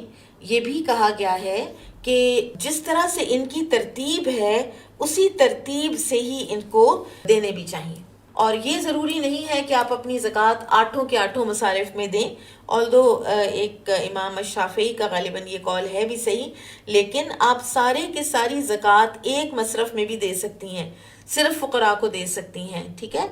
یہ بھی کہا گیا ہے کہ جس طرح سے ان کی ترتیب ہے اسی ترتیب سے ہی ان کو دینے بھی چاہیے، اور یہ ضروری نہیں ہے کہ آپ اپنی زکوٰۃ 8 کے 8 مصارف میں دیں، although ایک امام الشافعی کا غالباً یہ قول ہے بھی صحیح، لیکن آپ سارے کے ساری زکوٰۃ ایک مصرف میں بھی دے سکتی ہیں، صرف فقراء کو دے سکتی ہیں، ٹھیک ہے،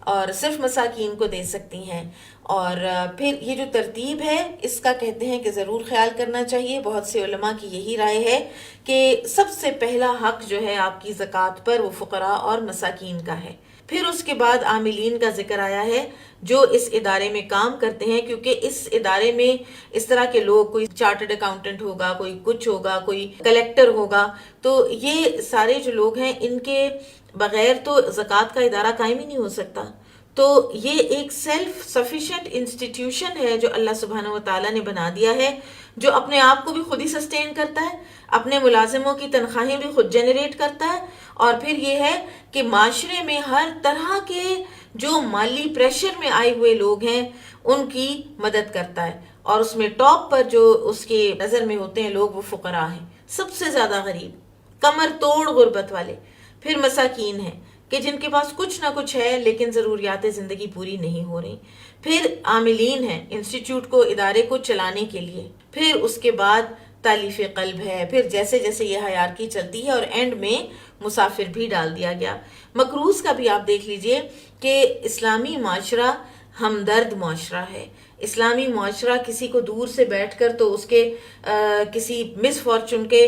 اور صرف مساکین کو دے سکتی ہیں۔ اور پھر یہ جو ترتیب ہے اس کا کہتے ہیں کہ ضرور خیال کرنا چاہیے، بہت سے علماء کی یہی رائے ہے کہ سب سے پہلا حق جو ہے آپ کی زکوٰۃ پر وہ فقراء اور مساکین کا ہے، پھر اس کے بعد عاملین کا ذکر آیا ہے جو اس ادارے میں کام کرتے ہیں، کیونکہ اس ادارے میں اس طرح کے لوگ، کوئی چارٹرڈ اکاؤنٹنٹ ہوگا، کوئی کچھ ہوگا، کوئی کلیکٹر ہوگا، تو یہ سارے جو لوگ ہیں ان کے بغیر تو زکوٰۃ کا ادارہ قائم ہی نہیں ہو سکتا۔ تو یہ ایک سیلف سفیشینٹ انسٹیٹیوشن ہے جو اللہ سبحانہ و تعالیٰ نے بنا دیا ہے، جو اپنے آپ کو بھی خود ہی سسٹین کرتا ہے، اپنے ملازموں کی تنخواہیں بھی خود جنریٹ کرتا ہے، اور پھر یہ ہے کہ معاشرے میں ہر طرح کے جو مالی پریشر میں آئے ہوئے لوگ ہیں ان کی مدد کرتا ہے، اور اس میں ٹاپ پر جو اس کے نظر میں ہوتے ہیں لوگ وہ فقراء ہیں، سب سے زیادہ غریب، کمر توڑ غربت والے، پھر مساکین ہیں کہ جن کے پاس کچھ نہ کچھ ہے لیکن ضروریات زندگی پوری نہیں ہو رہی، پھر عاملین ہیں انسٹیٹیوٹ کو، ادارے کو چلانے کے لیے، پھر اس کے بعد تالیف قلب ہے، پھر جیسے جیسے یہ ہیرارکی چلتی ہے، اور اینڈ میں مسافر بھی ڈال دیا گیا۔ مقروض کا بھی آپ دیکھ لیجئے کہ اسلامی معاشرہ ہمدرد معاشرہ ہے، اسلامی معاشرہ کسی کو دور سے بیٹھ کر تو اس کے کسی مس فارچون کے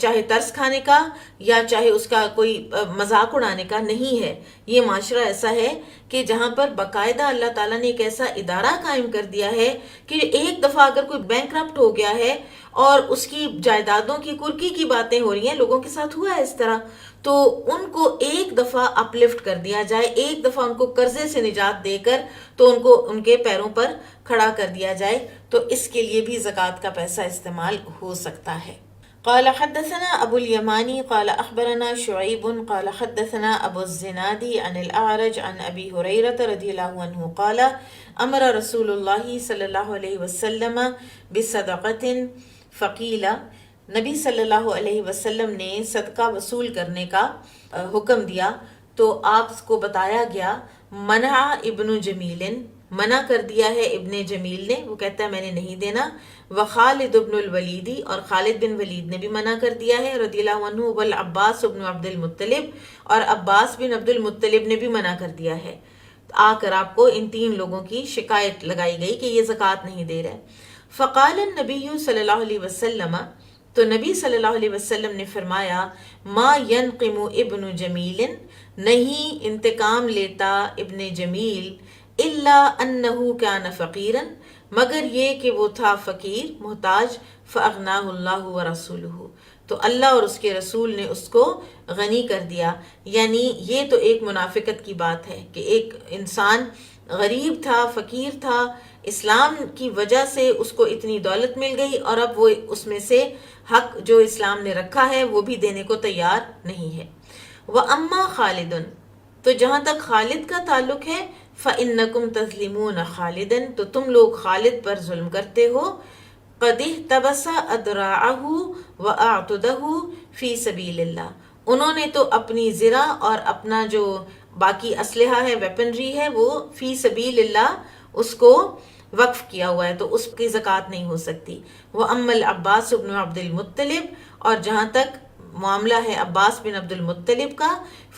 چاہے ترس کھانے کا یا چاہے اس کا کوئی مذاق اڑانے کا نہیں ہے، یہ معاشرہ ایسا ہے کہ جہاں پر باقاعدہ اللہ تعالیٰ نے ایک ایسا ادارہ قائم کر دیا ہے کہ ایک دفعہ اگر کوئی بینکرپٹ ہو گیا ہے اور اس کی جائیدادوں کی کرکی کی باتیں ہو رہی ہیں، لوگوں کے ساتھ ہوا ہے اس طرح، تو ان کو ایک دفعہ اپ لفٹ کر دیا جائے، ایک دفعہ ان کو قرضے سے نجات دے کر تو ان کو ان کے پیروں پر کھڑا کر دیا جائے، تو اس کے لیے بھی زکوٰۃ کا پیسہ استعمال ہو سکتا ہے۔ قال حدثنا ابو الیمانی قال اخبرنا شعیب قال حدثنا ابو الزنادی عن الاعرج عن ابی ہریرہ رضی اللہ عنہ قال امر رسول اللہ صلی اللہ علیہ وسلم بصدقۃ فقیل، نبی صلی اللہ علیہ وسلم نے صدقہ وصول کرنے کا حکم دیا تو آپ کو بتایا گیا، منع ابن جمیل، منع کر دیا ہے ابن جمیل نے، وہ کہتا ہے میں نے نہیں دینا، وخالد ابن الولید، اور خالد بن ولید نے بھی منع کر دیا ہے رضی اللہ عنہ، والعباس ابن عبد المطلب، اور عباس بن عبد المطلب نے بھی منع کر دیا ہے۔ آ کر آپ کو ان تین لوگوں کی شکایت لگائی گئی کہ یہ زکوٰۃ نہیں دے رہے۔ فقال النبی صلی اللہ علیہ وسلم، تو نبی صلی اللہ علیہ وسلم نے فرمایا، ما ینقم ابن جمیل، نہیں انتقام لیتا ابن جمیل، الا انہ کان فقیرا، مگر یہ کہ وہ تھا فقیر محتاج، فاغناہ اللہ ورسولہ، تو اللہ اور اس کے رسول نے اس کو غنی کر دیا۔ یعنی یہ تو ایک منافقت کی بات ہے کہ ایک انسان غریب تھا، فقیر تھا، اسلام کی وجہ سے اس کو اتنی دولت مل گئی، اور اب وہ اس میں سے حق جو اسلام نے رکھا ہے وہ بھی دینے کو تیار نہیں ہے۔ وَأَمَّا خَالِدٌ، تو جہاں تک خالد کا تعلق ہے، فَإِنَّكُمْ تَظْلِمُونَ خَالِدًا، تو تم لوگ خالد پر ظلم کرتے ہو، قَدِ احْتَبَسَ أَدْرَاعَهُ وَأَعْتُدَهُ فِي سَبِيلِ اللَّهِ، انہوں نے تو اپنی زرہ اور اپنا جو باقی اسلحہ ہے، ویپنری ہے، وہ فی سبیل اللہ اس کو وقف کیا ہوا ہے، تو اس کی زکوٰۃ نہیں ہو سکتی۔ وَأَمَّا الْعَبَّاسُ بْنُ عَبْدِ الْمُطَّلِبِ، اور جہاں تک معاملہ ہے عباس بن عبد المطلب کا،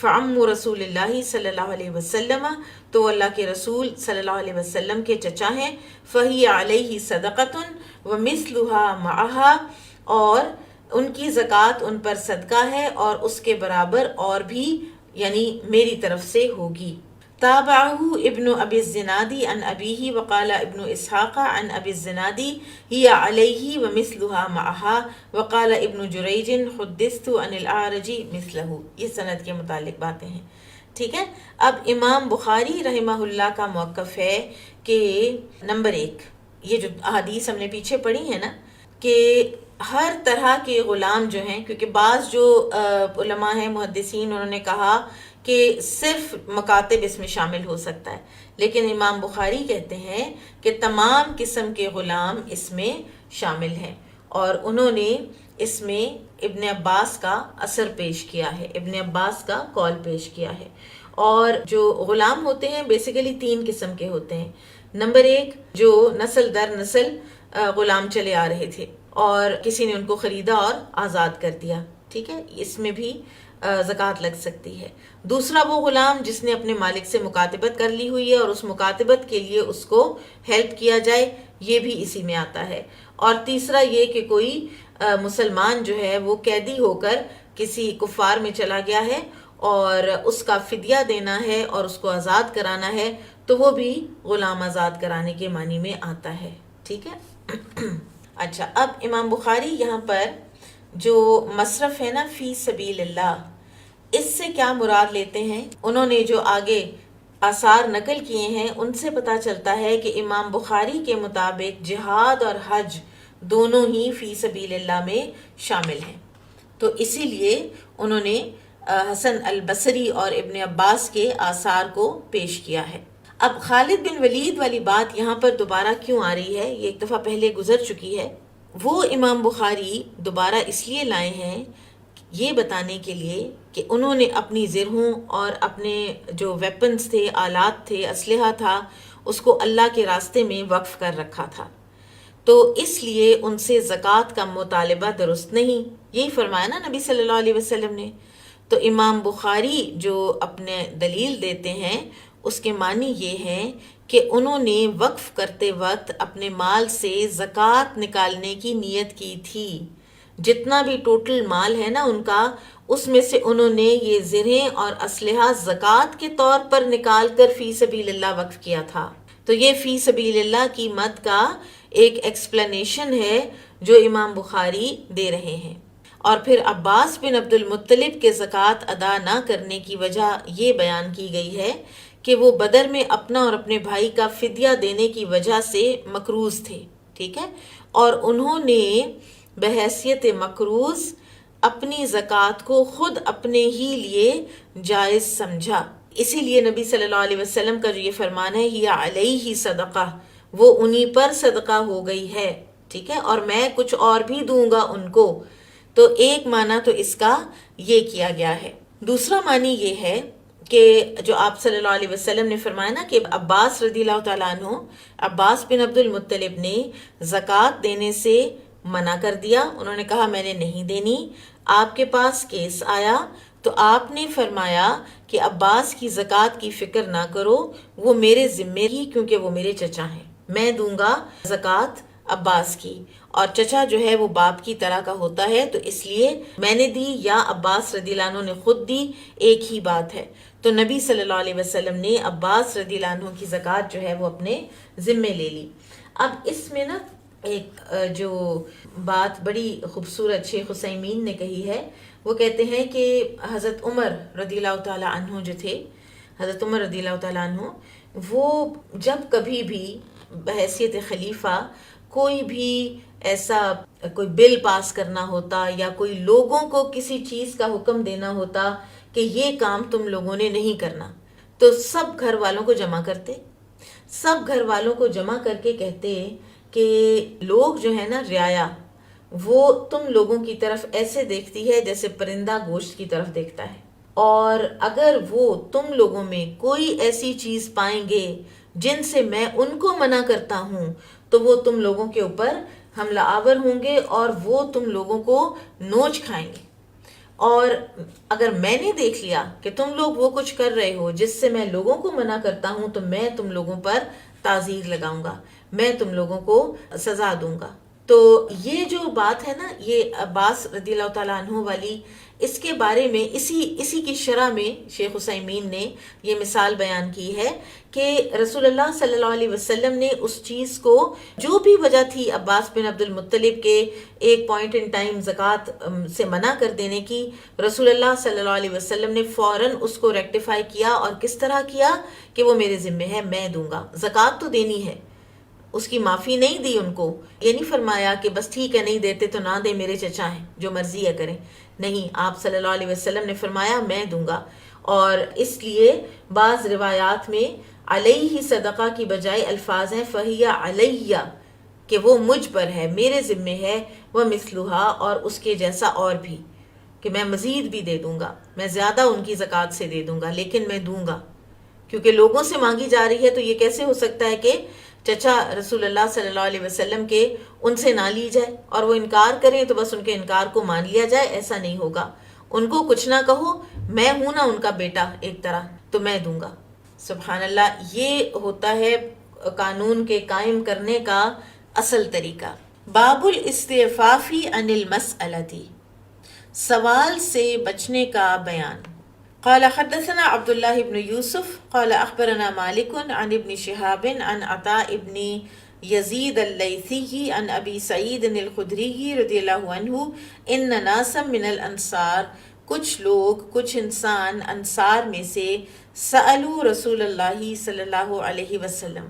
فعم رسول اللہ صلی اللہ علیہ وسلم، تو وہ اللہ کے رسول صلی اللہ علیہ وسلم کے چچا ہیں، فہی علیہ صدقۃ ومثلها معها، اور ان کی زکوٰۃ ان پر صدقہ ہے اور اس کے برابر اور بھی یعنی میری طرف سے ہوگی۔ تابعہ ابن ابی الزنادی عن ابیہ وقال ابن اسحاق عن ابی الزنادی ہی علیہ ومثلها معها وقال ابن جریج حدثت عن الاعرج مثلہ، یہ سند کے متعلق باتیں ہیں۔ ٹھیک ہے، اب امام بخاری رحمہ اللہ کا موقف ہے کہ نمبر 1، یہ جو احادیث ہم نے پیچھے پڑھی ہیں نا، کہ ہر طرح کے غلام جو ہیں، کیونکہ بعض جو علماء ہیں محدثین انہوں نے کہا کہ صرف مکاتب اس میں شامل ہو سکتا ہے، لیکن امام بخاری کہتے ہیں کہ تمام قسم کے غلام اس میں شامل ہیں، اور انہوں نے اس میں ابن عباس کا اثر پیش کیا ہے، ابن عباس کا قول پیش کیا ہے۔ اور جو غلام ہوتے ہیں بیسیکلی 3 قسم کے ہوتے ہیں۔ نمبر 1، جو نسل در نسل غلام چلے آ رہے تھے اور کسی نے ان کو خریدا اور آزاد کر دیا، ٹھیک ہے، اس میں بھی زکوٰۃ لگ سکتی ہے۔ دوسرا وہ غلام جس نے اپنے مالک سے مکاتبت کر لی ہوئی ہے اور اس مکاتبت کے لیے اس کو ہیلپ کیا جائے، یہ بھی اسی میں آتا ہے۔ اور تیسرا یہ کہ کوئی مسلمان جو ہے وہ قیدی ہو کر کسی کفار میں چلا گیا ہے اور اس کا فدیہ دینا ہے اور اس کو آزاد کرانا ہے، تو وہ بھی غلام آزاد کرانے کے معنی میں آتا ہے، ٹھیک ہے۔ اچھا، اب امام بخاری یہاں پر جو مصرف ہے نا فی سبیل اللہ، اس سے کیا مراد لیتے ہیں، انہوں نے جو آگے آثار نقل کیے ہیں ان سے پتہ چلتا ہے کہ امام بخاری کے مطابق جہاد اور حج دونوں ہی فی سبیل اللہ میں شامل ہیں، تو اسی لیے انہوں نے حسن البصری اور ابن عباس کے آثار کو پیش کیا ہے۔ اب خالد بن ولید والی بات یہاں پر دوبارہ کیوں آ رہی ہے، یہ ایک دفعہ پہلے گزر چکی ہے۔ وہ امام بخاری دوبارہ اس لیے لائے ہیں یہ بتانے کے لیے کہ انہوں نے اپنی زرہوں اور اپنے جو ویپنز تھے، آلات تھے، اسلحہ تھا، اس کو اللہ کے راستے میں وقف کر رکھا تھا، تو اس لیے ان سے زکوٰۃ کا مطالبہ درست نہیں، یہی فرمایا نا نبی صلی اللہ علیہ وسلم نے۔ تو امام بخاری جو اپنے دلیل دیتے ہیں اس کے معنی یہ ہے کہ انہوں نے وقف کرتے وقت اپنے مال سے زکوٰۃ نکالنے کی نیت کی تھی، جتنا بھی ٹوٹل مال ہے نا ان کا، اس میں سے انہوں نے یہ زرہیں اور اسلحہ زکوٰۃ کے طور پر نکال کر فی سبیل اللہ وقف کیا تھا۔ تو یہ فی سبیل اللہ کی مد کا ایک ایکسپلینیشن ہے جو امام بخاری دے رہے ہیں۔ اور پھر عباس بن عبد المطلب کے زکوٰۃ ادا نہ کرنے کی وجہ یہ بیان کی گئی ہے کہ وہ بدر میں اپنا اور اپنے بھائی کا فدیہ دینے کی وجہ سے مکروز تھے، ٹھیک ہے، اور انہوں نے بحیثیت مکروز اپنی زکوٰۃ کو خود اپنے ہی لیے جائز سمجھا، اسی لیے نبی صلی اللہ علیہ وسلم کا جو یہ فرمان ہے ہی علیہ صدقہ، وہ انہی پر صدقہ ہو گئی ہے، ٹھیک ہے، اور میں کچھ اور بھی دوں گا ان کو۔ تو ایک معنی تو اس کا یہ کیا گیا ہے۔ دوسرا معنی یہ ہے کہ جو آپ صلی اللہ علیہ وسلم نے فرمایا نا کہ عباس رضی اللہ تعالیٰ عنہ، عباس بن عبد المطلب نے زکوٰۃ دینے سے منع کر دیا، انہوں نے کہا میں نے نہیں دینی، آپ کے پاس کیس آیا تو آپ نے فرمایا کہ عباس کی زکوٰۃ کی فکر نہ کرو، وہ میرے ذمے ہی، کیونکہ وہ میرے چچا ہیں، میں دوں گا زکوٰۃ عباس کی، اور چچا جو ہے وہ باپ کی طرح کا ہوتا ہے، تو اس لیے میں نے دی یا عباس رضی اللہ عنہ نے خود دی، ایک ہی بات ہے۔ تو نبی صلی اللہ علیہ وسلم نے عباس رضی اللہ عنہ کی زکوٰۃ جو ہے وہ اپنے ذمے لے لی۔ اب اس میں نا ایک جو بات بڑی خوبصورت شیخ عثیمین نے کہی ہے، وہ کہتے ہیں کہ حضرت عمر رضی اللہ تعالیٰ عنہ جو تھے، حضرت عمر رضی اللہ تعالیٰ عنہ، وہ جب کبھی بھی بحیثیت خلیفہ کوئی بھی ایسا کوئی بل پاس کرنا ہوتا یا کوئی لوگوں کو کسی چیز کا حکم دینا ہوتا کہ یہ کام تم لوگوں نے نہیں کرنا، تو سب گھر والوں کو جمع کرتے، سب گھر والوں کو جمع کر کے کہتے کہ لوگ جو ہے نا رعایا، وہ تم لوگوں کی طرف ایسے دیکھتی ہے جیسے پرندہ گوشت کی طرف دیکھتا ہے، اور اگر وہ تم لوگوں میں کوئی ایسی چیز پائیں گے جن سے میں ان کو منع کرتا ہوں تو وہ تم لوگوں کے اوپر حملہ آور ہوں گے اور وہ تم لوگوں کو نوچ کھائیں گے، اور اگر میں نے دیکھ لیا کہ تم لوگ وہ کچھ کر رہے ہو جس سے میں لوگوں کو منع کرتا ہوں تو میں تم لوگوں پر تعزیر لگاؤں گا، میں تم لوگوں کو سزا دوں گا۔ تو یہ جو بات ہے نا، یہ عباس رضی اللہ تعالیٰ عنہ والی، اس کے بارے میں اسی کی شرح میں شیخ عثیمین نے یہ مثال بیان کی ہے کہ رسول اللہ صلی اللہ علیہ وسلم نے اس چیز کو، جو بھی وجہ تھی عباس بن عبد المطلب کے ایک پوائنٹ ان ٹائم زکوٰۃ سے منع کر دینے کی، رسول اللہ صلی اللہ علیہ وسلم نے فوراً اس کو ریکٹیفائی کیا، اور کس طرح کیا کہ وہ میرے ذمے ہے، میں دوں گا، زکوٰۃ تو دینی ہے، اس کی معافی نہیں دی ان کو، یہ نہیں فرمایا کہ بس ٹھیک ہے نہیں دیتے تو نہ دے، میرے چچا ہیں جو مرضی ہے کریں، نہیں، آپ صلی اللہ علیہ وسلم نے فرمایا میں دوں گا۔ اور اس لیے بعض روایات میں علیہ صدقہ کی بجائے الفاظ ہیں فہیہ علیہ، کہ وہ مجھ پر ہے، میرے ذمے ہے، وہ مثلہا، اور اس کے جیسا اور بھی، کہ میں مزید بھی دے دوں گا، میں زیادہ ان کی زکوٰۃ سے دے دوں گا، لیکن میں دوں گا، کیونکہ لوگوں سے مانگی جا رہی ہے، تو یہ کیسے ہو سکتا ہے کہ چچا رسول اللہ صلی اللہ علیہ وسلم کے ان سے نہ لی جائے، اور وہ انکار کریں تو بس ان کے انکار کو مان لیا جائے، ایسا نہیں ہوگا، ان کو کچھ نہ کہو، میں ہوں نا ان کا بیٹا ایک طرح، تو میں دوں گا۔ سبحان اللہ، یہ ہوتا ہے قانون کے قائم کرنے کا اصل طریقہ۔ باب الاستعفاف عن المسألة، سوال سے بچنے کا بیان۔ قال حدثنا عبد الله بن يوسف قال أخبرنا مالك عن ابن شهاب عن عطاء بن يزيد الليثي عن أبي سعيد الخدري رضي الله عنه إن ناسا من الأنصار، کچھ لوگ، کچھ انسان انصار میں سے، سألوا رسول اللہ صلی اللہ علیہ وسلم،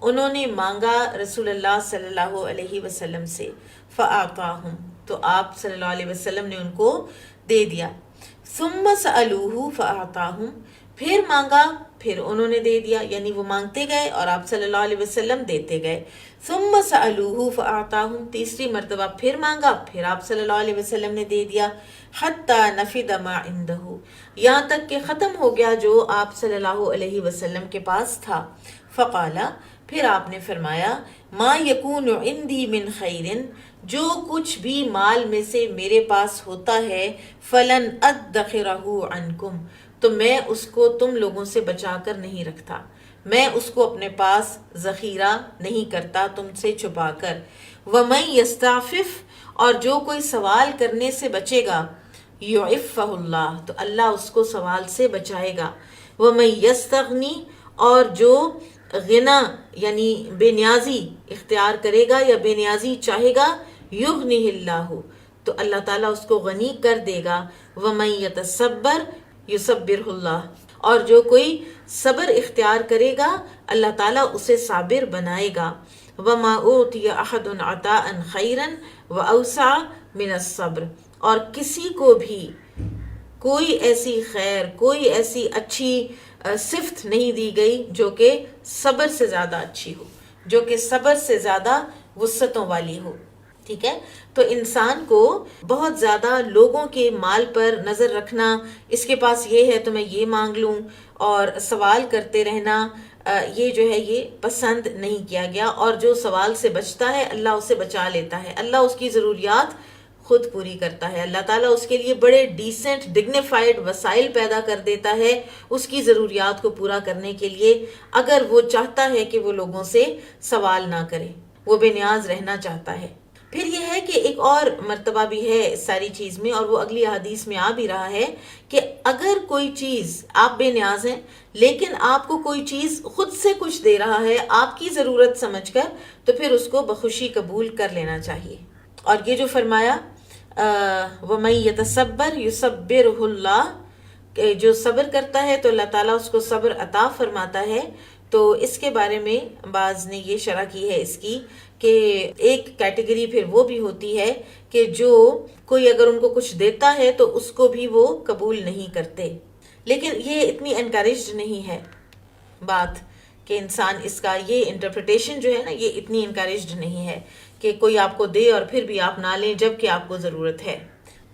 انہوں نے مانگا رسول اللہ صلی اللہ علیہ وسلم سے، فأعطاهم، تو آپ صلی اللہ علیہ وسلم نے ان کو دے دیا، ثم سألوه فأعطاهم، پھر مانگا پھر انہوں نے دے دیا، یعنی وہ مانگتے گئے اور آپ صلی اللہ علیہ وسلم دیتے گئے، ثم سألوه فأعطاهم، تیسری مرتبہ پھر مانگا پھر آپ صلی اللہ علیہ وسلم نے دے دیا، حتی نفد ما عنده، یہاں تک کہ ختم ہو گیا جو آپ صلی اللہ علیہ وسلم کے پاس تھا، فقالا، پھر آپ نے فرمایا، ما یکون عندی من خیر، جو کچھ بھی مال میں سے میرے پاس ہوتا ہے، فلن ادخرہ عنکم، تو میں اس کو تم لوگوں سے بچا کر نہیں رکھتا، میں اس کو اپنے پاس ذخیرہ نہیں کرتا تم سے چھپا کر، ومن یستعفف، اور جو کوئی سوال کرنے سے بچے گا، یعفہ اللہ، تو اللہ اس کو سوال سے بچائے گا، ومن یستغنی، اور جو غنا یعنی بے نیازی اختیار کرے گا یا بے نیازی چاہے گا، یغنہ اللہ، تو اللہ تعالیٰ اس کو غنی کر دے گا، ومن یتصبر یصبرہ اللہ، اور جو کوئی صبر اختیار کرے گا اللہ تعالیٰ اسے صابر بنائے گا، وما اوتی احد عطاء خیرا واوسع من الصبر، اور کسی کو بھی کوئی ایسی خیر، کوئی ایسی اچھی صفت نہیں دی گئی جو کہ صبر سے زیادہ اچھی ہو، جو کہ صبر سے زیادہ وسعتوں والی ہو، ٹھیک ہے، تو انسان کو بہت زیادہ لوگوں کے مال پر نظر رکھنا، اس کے پاس یہ ہے تو میں یہ مانگ لوں، اور سوال کرتے رہنا، یہ جو ہے یہ پسند نہیں کیا گیا۔ اور جو سوال سے بچتا ہے اللہ اسے بچا لیتا ہے، اللہ اس کی ضروریات خود پوری کرتا ہے، اللہ تعالیٰ اس کے لیے بڑے ڈیسنٹ ڈگنیفائڈ وسائل پیدا کر دیتا ہے اس کی ضروریات کو پورا کرنے کے لیے، اگر وہ چاہتا ہے کہ وہ لوگوں سے سوال نہ کرے، وہ بے نیاز رہنا چاہتا ہے۔ پھر یہ ہے کہ ایک اور مرتبہ بھی ہے اس ساری چیز میں، اور وہ اگلی حدیث میں آ بھی رہا ہے کہ اگر کوئی چیز آپ بے نیاز ہیں لیکن آپ کو کوئی چیز خود سے کچھ دے رہا ہے آپ کی ضرورت سمجھ کر، تو پھر اس کو بخوشی قبول کر لینا چاہیے۔ اور یہ جو فرمایا وَمَن يَتَصَبَّرْ يُصَبِّرْهُ اللَّهُ، کہ جو صبر کرتا ہے تو اللہ تعالیٰ اس کو صبر عطا فرماتا ہے۔ تو اس کے بارے میں بعض نے یہ شرح کی ہے اس کی کہ ایک کیٹیگری پھر وہ بھی ہوتی ہے کہ جو کوئی اگر ان کو کچھ دیتا ہے تو اس کو بھی وہ قبول نہیں کرتے، لیکن یہ اتنی انکریجڈ نہیں ہے بات کہ انسان اس کا یہ انٹرپریٹیشن جو ہے نا یہ اتنی انکریجڈ نہیں ہے کہ کوئی آپ کو دے اور پھر بھی آپ نہ لیں جب کہ آپ کو ضرورت ہے۔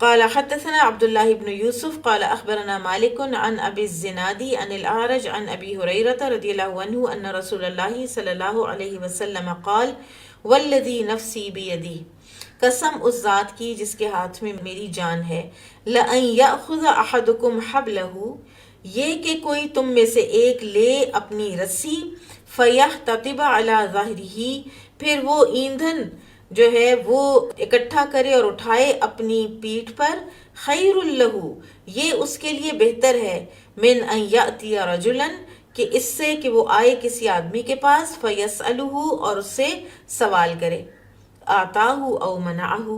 قال حدثنا عبد الله بن يوسف قال أخبرنا مالك عن أبي الزناد عن الأعرج عن أبي هريرة رضي الله عنه أن رسول الله صلى الله عليه وسلم قال والذي نفسي بيدي، قسم اس ذات کی جس کے ہاتھ میں میری جان ہے، لأن يأخذ أحدكم حبله، یہ کہ کوئی تم میں سے ایک لے اپنی رسی، فيحتطب على ظهره، پھر وہ ایندھن جو ہے وہ اکٹھا کرے اور اٹھائے اپنی پیٹھ پر، خیر لہ، یہ اس کے لیے بہتر ہے، من ان یأتی رجلا، کہ اس سے کہ وہ آئے کسی آدمی کے پاس، فیسألہ، اور اس سے سوال کرے، آتاہ او منعہ،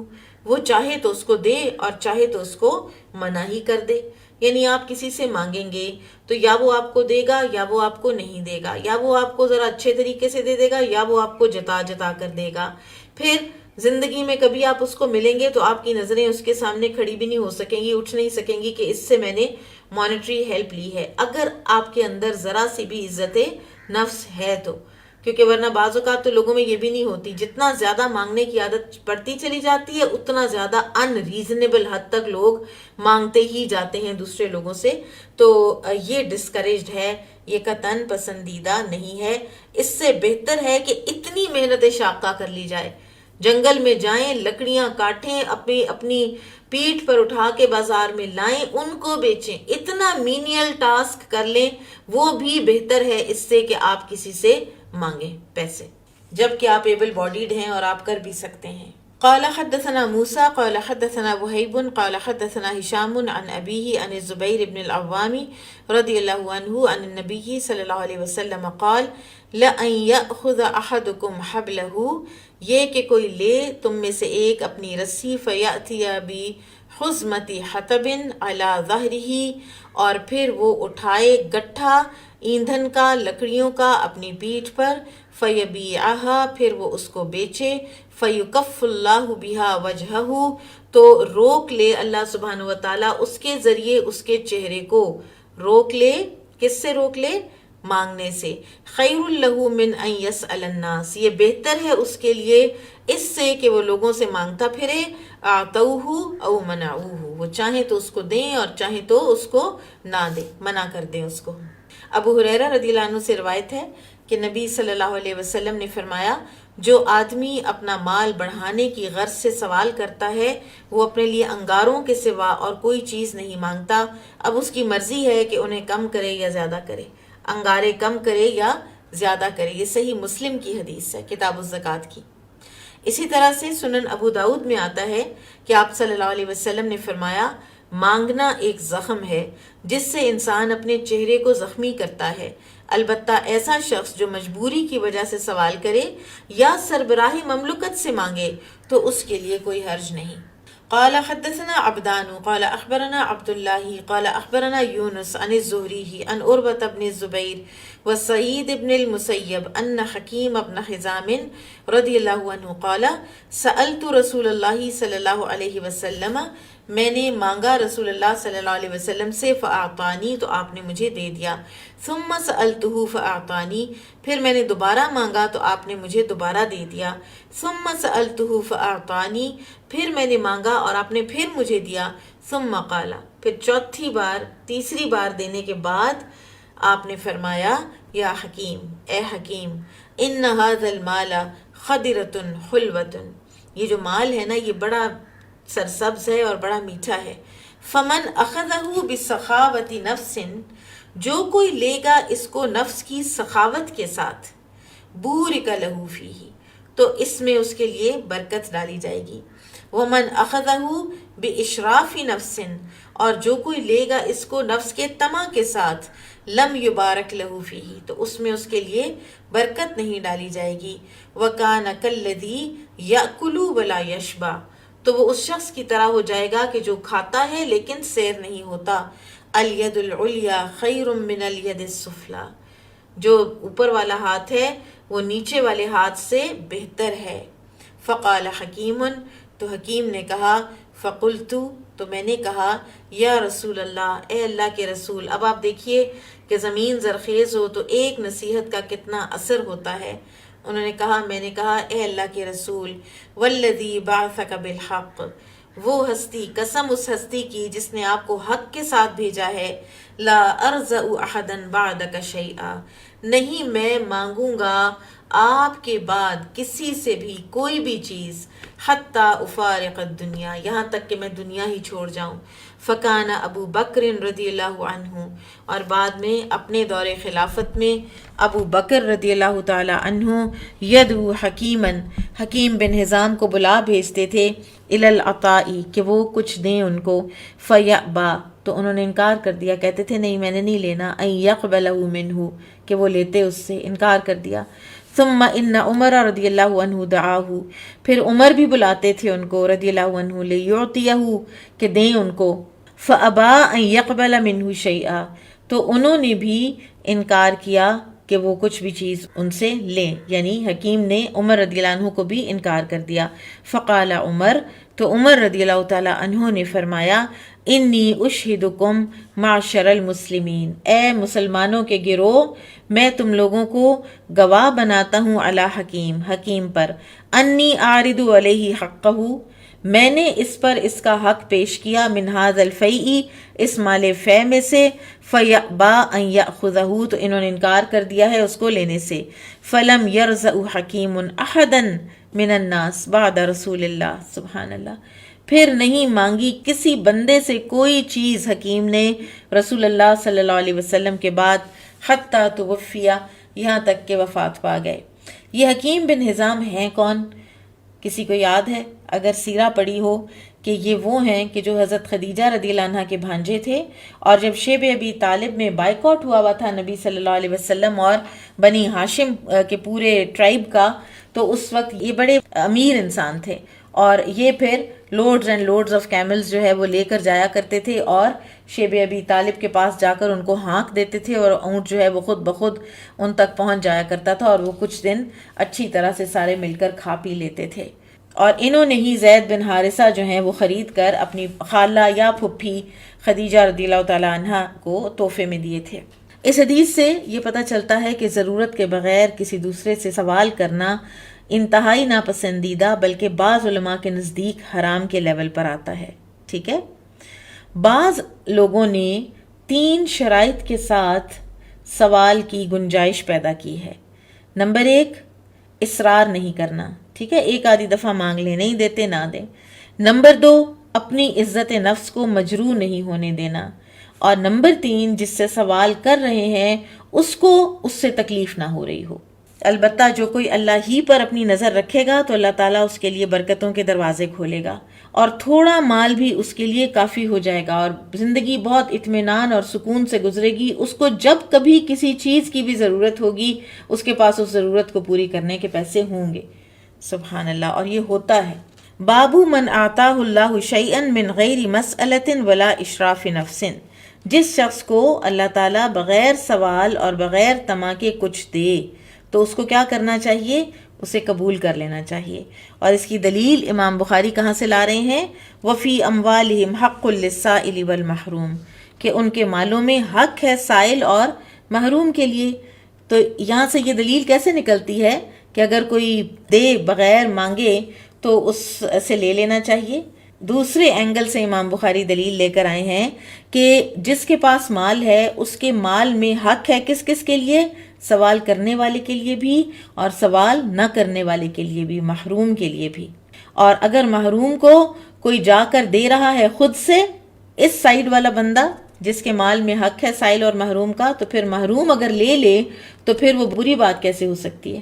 وہ چاہے تو اس کو دے اور چاہے تو اس کو منع ہی کر دے۔ یعنی آپ کسی سے مانگیں گے تو یا وہ آپ کو دے گا یا وہ آپ کو نہیں دے گا، یا وہ آپ کو ذرا اچھے طریقے سے دے دے گا یا وہ آپ کو جتا جتا کر دے گا۔ پھر زندگی میں کبھی آپ اس کو ملیں گے تو آپ کی نظریں اس کے سامنے کھڑی بھی نہیں ہو سکیں گی، اٹھ نہیں سکیں گی کہ اس سے میں نے مانیٹری ہیلپ لی ہے، اگر آپ کے اندر ذرا سی بھی عزت نفس ہے تو، کیونکہ ورنہ بعض اوقات تو لوگوں میں یہ بھی نہیں ہوتی، جتنا زیادہ مانگنے کی عادت پڑتی چلی جاتی ہے اتنا زیادہ ان ریزنیبل حد تک لوگ مانگتے ہی جاتے ہیں دوسرے لوگوں سے۔ تو یہ ڈسکریجڈ ہے، یہ قطعاً پسندیدہ نہیں ہے۔ اس سے بہتر ہے کہ اتنی محنت شاقہ کر لی جائے، جنگل میں جائیں، لکڑیاں کاٹیں، اپنی پیٹھ پر اٹھا کے بازار میں لائیں، ان کو بیچیں، اتنا مینیل ٹاسک کر لیں، وہ بھی بہتر ہے اس سے کہ آپ کسی سے مانگیں پیسے، جبکہ آپ ایبل باڈیڈ ہیں اور آپ کر بھی سکتے ہیں۔ قال حدثنا موسى قال حدثنا وهيب قال حدثنا هشام عن أبيه عن الزبير بن العوام رضي الله عنه عن النبي صلى الله عليه وسلم قال لأن يأخذ أحدكم حبله، یہ کہ کوئی لے تم میں سے ایک اپنی رسی، فيأتي بحزمة حطب على ظهره، اور پھر وہ اٹھائے گٹھا ایندھن کا، لکڑیوں کا اپنی پیٹھ پر، فیبیعها، پھر وہ اس کو بیچے، فیکف اللہ بہا وجہہ، تو روک لے اللہ سبحانہ و تعالیٰ اس کے ذریعے اس کے چہرے کو، روک لے، کس سے روک لے؟ مانگنے سے، خیر لہ من ان یسأل الناس، یہ بہتر ہے اس کے لیے اس سے کہ وہ لوگوں سے مانگتا پھرے، اعطوہ او منعوہ، وہ چاہیں تو اس کو دیں اور چاہیں تو اس کو نہ دیں، منع کر دیں اس کو۔ ابو ہریرہ رضی اللہ عنہ سے روایت ہے کہ نبی صلی اللہ علیہ وسلم نے فرمایا، جو آدمی اپنا مال بڑھانے کی غرض سے سوال کرتا ہے وہ اپنے لیے انگاروں کے سوا اور کوئی چیز نہیں مانگتا، اب اس کی مرضی ہے کہ انہیں کم کرے یا زیادہ کرے، انگارے کم کرے یا زیادہ کرے۔ یہ صحیح مسلم کی حدیث ہے کتاب الزکوٰۃ کی۔ اسی طرح سے سنن ابو داؤد میں آتا ہے کہ آپ صلی اللہ علیہ وسلم نے فرمایا، مانگنا ایک زخم ہے جس سے انسان اپنے چہرے کو زخمی کرتا ہے، البتہ ایسا شخص جو مجبوری کی وجہ سے سوال کرے یا سربراہی مملکت سے مانگے تو اس کے لیے کوئی حرج نہیں۔ قال حدثنا عبدان قال اخبرنا عبد الله قال اخبرنا يونس عن الزهري عن عروة بن الزبير وسعید ابن المسیب ان حکیم ابن حزام رضی اللہ عنہ قال سألت رسول اللہ صلی اللہ علیہ وسلم، میں نے مانگا رسول اللہ صلی اللہ علیہ وسلم سے، فاعطانی، تو آپ نے مجھے دے دیا، ثم سألتہ فاعطانی، پھر میں نے دوبارہ مانگا تو آپ نے مجھے دوبارہ دے دیا، ثم سألتہ فاعطانی، پھر میں نے مانگا اور آپ نے پھر مجھے دیا، ثم قال، پھر چوتھی بار تیسری بار دینے کے بعد آپ نے فرمایا یا حکیم، اے حکیم، ان ھذا المال خضرۃ حلوۃ، یہ جو مال ہے نا یہ بڑا سرسبز ہے اور بڑا میٹھا ہے، فمن اخذہ بسخاوت نفس، جو کوئی لے گا اس کو نفس کی سخاوت کے ساتھ، بورک لہ فیہ، تو اس میں اس کے لیے برکت ڈالی جائے گی، ومن اخذہ باشراف نفس، اور جو کوئی لے گا اس کو نفس کے طمع کے ساتھ، لم یبارک لہ فیہ، تو اس میں اس کے لیے برکت نہیں ڈالی جائے گی، وکان کالذی یاکل ولا یشبع، تو وہ اس شخص کی طرح ہو جائے گا کہ جو کھاتا ہے لیکن سیر نہیں ہوتا، الید العلیا خیر من الید السفلی، جو اوپر والا ہاتھ ہے وہ نیچے والے ہاتھ سے بہتر ہے، فقال حکیم، تو حکیم نے کہا، فقلت، تو میں نے کہا، یا رسول اللہ، اے اللہ کے رسول، اب آپ دیکھیے کہ زمین زرخیز ہو تو ایک نصیحت کا کتنا اثر ہوتا ہے، انہوں نے کہا، میں نے کہا، اے اللہ کے رسول، والذی بعثک بالحق، وہ ہستی، قسم اس ہستی کی جس نے آپ کو حق کے ساتھ بھیجا ہے، لا ارزع احدا بعدک شیئا، نہیں میں مانگوں گا آپ کے بعد کسی سے بھی کوئی بھی چیز، حتی افارق الدنیا، یہاں تک کہ میں دنیا ہی چھوڑ جاؤں، فکان ابو بکر رضی اللہ عنہ، اور بعد میں اپنے دور خلافت میں ابو بکر رضی اللہ تعالی عنہ یدعو حکیمن، حکیم بن حزام کو بلا بھیجتے تھے، الی العطاء، کہ وہ کچھ دیں ان کو، فیأبا، تو انہوں نے انکار کر دیا، کہتے تھے نہیں میں نے نہیں لینا، ان یقبلہ منہ، کہ وہ لیتے اس سے، انکار کر دیا، ثم ان عمر رضی اللہ عنہ دعاہ، پھر عمر بھی بلاتے تھے ان کو رضی اللہ عنہ، لیعطیہ، کہ دیں ان کو، فابا ان یقبل منہ شیئا، تو انہوں نے بھی انکار کیا کہ وہ کچھ بھی چیز ان سے لیں، یعنی حکیم نے عمر رضی اللہ عنہ کو بھی انکار کر دیا، فقال عمر، تو عمر رضی اللہ تعالی عنہ نے فرمایا، انی اشہدکم معشر المسلمین، اے مسلمانوں کے گروہ، میں تم لوگوں کو گواہ بناتا ہوں علی حکیم، حکیم پر، انی اعرض علیہ حقہ، میں نے اس پر اس کا حق پیش کیا، من ھذا الفیء، اس مال فے میں سے، فیأبا ان یأخذہ، تو انہوں نے انکار کر دیا ہے اس کو لینے سے، فلم یرزع حکیم احدا من الناس بعد رسول اللہ، سبحان اللہ، پھر نہیں مانگی کسی بندے سے کوئی چیز حکیم نے رسول اللہ صلی اللہ علیہ وسلم کے بعد، حتی توفیہ، یہاں تک کہ وفات پا گئے۔ یہ حکیم بن حزام ہیں کون؟ کسی کو یاد ہے؟ اگر سیرہ پڑھی ہو کہ یہ وہ ہیں کہ جو حضرت خدیجہ رضی اللہ عنہ کے بھانجے تھے، اور جب شیب ابی طالب میں بائیکاٹ ہوا تھا نبی صلی اللہ علیہ وسلم اور بنی ہاشم کے پورے ٹرائب کا، تو اس وقت یہ بڑے امیر انسان تھے، اور یہ پھر loads and loads of camels جو ہے وہ لے کر جایا کرتے تھے، اور شیب ابی طالب کے پاس جا کر ان کو ہانک دیتے تھے، اور اونٹ جو ہے وہ خود بخود ان تک پہنچ جایا کرتا تھا، اور وہ کچھ دن اچھی طرح سے سارے مل کر کھا پی لیتے تھے، اور انہوں نے ہی زید بن حارثہ جو ہیں وہ خرید کر اپنی خالہ یا پھپھی خدیجہ رضی اللہ تعالیٰ عنہ کو تحفے میں دیے تھے۔ اس حدیث سے یہ پتہ چلتا ہے کہ ضرورت کے بغیر کسی دوسرے سے سوال کرنا انتہائی ناپسندیدہ، بلکہ بعض علماء کے نزدیک حرام کے لیول پر آتا ہے، ٹھیک ہے؟ بعض لوگوں نے 3 شرائط کے ساتھ سوال کی گنجائش پیدا کی ہے۔ نمبر 1، اصرار نہیں کرنا، ٹھیک ہے، ایک آدھی دفعہ مانگ لیں، نہیں دیتے نہ دیں۔ نمبر 2، اپنی عزت نفس کو مجروح نہیں ہونے دینا، اور نمبر 3، جس سے سوال کر رہے ہیں اس کو اس سے تکلیف نہ ہو رہی ہو۔ البتہ جو کوئی اللہ ہی پر اپنی نظر رکھے گا تو اللہ تعالیٰ اس کے لیے برکتوں کے دروازے کھولے گا، اور تھوڑا مال بھی اس کے لیے کافی ہو جائے گا، اور زندگی بہت اطمینان اور سکون سے گزرے گی۔ اس کو جب کبھی کسی چیز کی بھی ضرورت ہوگی، اس کے پاس اس ضرورت کو پوری کرنے کے پیسے ہوں گے، سبحان اللہ، اور یہ ہوتا ہے۔ باب من آتاہ اللہ شیئا من غیر مسئلۃ ولا اشراف نفس، جس شخص کو اللہ تعالیٰ بغیر سوال اور بغیر طمع کے کچھ دے تو اس کو کیا کرنا چاہیے؟ اسے قبول کر لینا چاہیے. اور اس کی دلیل امام بخاری کہاں سے لا رہے ہیں؟ وَفِي أَمْوَالِهِمْ حَقٌّ لِلسَّائِلِ وَالْمَحْرُومِ، کہ ان کے مالوں میں حق ہے سائل اور محروم کے لیے. تو یہاں سے یہ دلیل کیسے نکلتی ہے کہ اگر کوئی دے بغیر مانگے تو اس سے لے لینا چاہیے. دوسرے اینگل سے امام بخاری دلیل لے کر آئے ہیں کہ جس کے پاس مال ہے اس کے مال میں حق ہے کس کس کے لیے؟ سوال کرنے والے کے لیے بھی اور سوال نہ کرنے والے کے لیے بھی، محروم کے لیے بھی. اور اگر محروم کو کوئی جا کر دے رہا ہے خود سے، اس سائیڈ والا بندہ جس کے مال میں حق ہے سائل اور محروم کا، تو پھر محروم اگر لے لے تو پھر وہ بری بات کیسے ہو سکتی ہے؟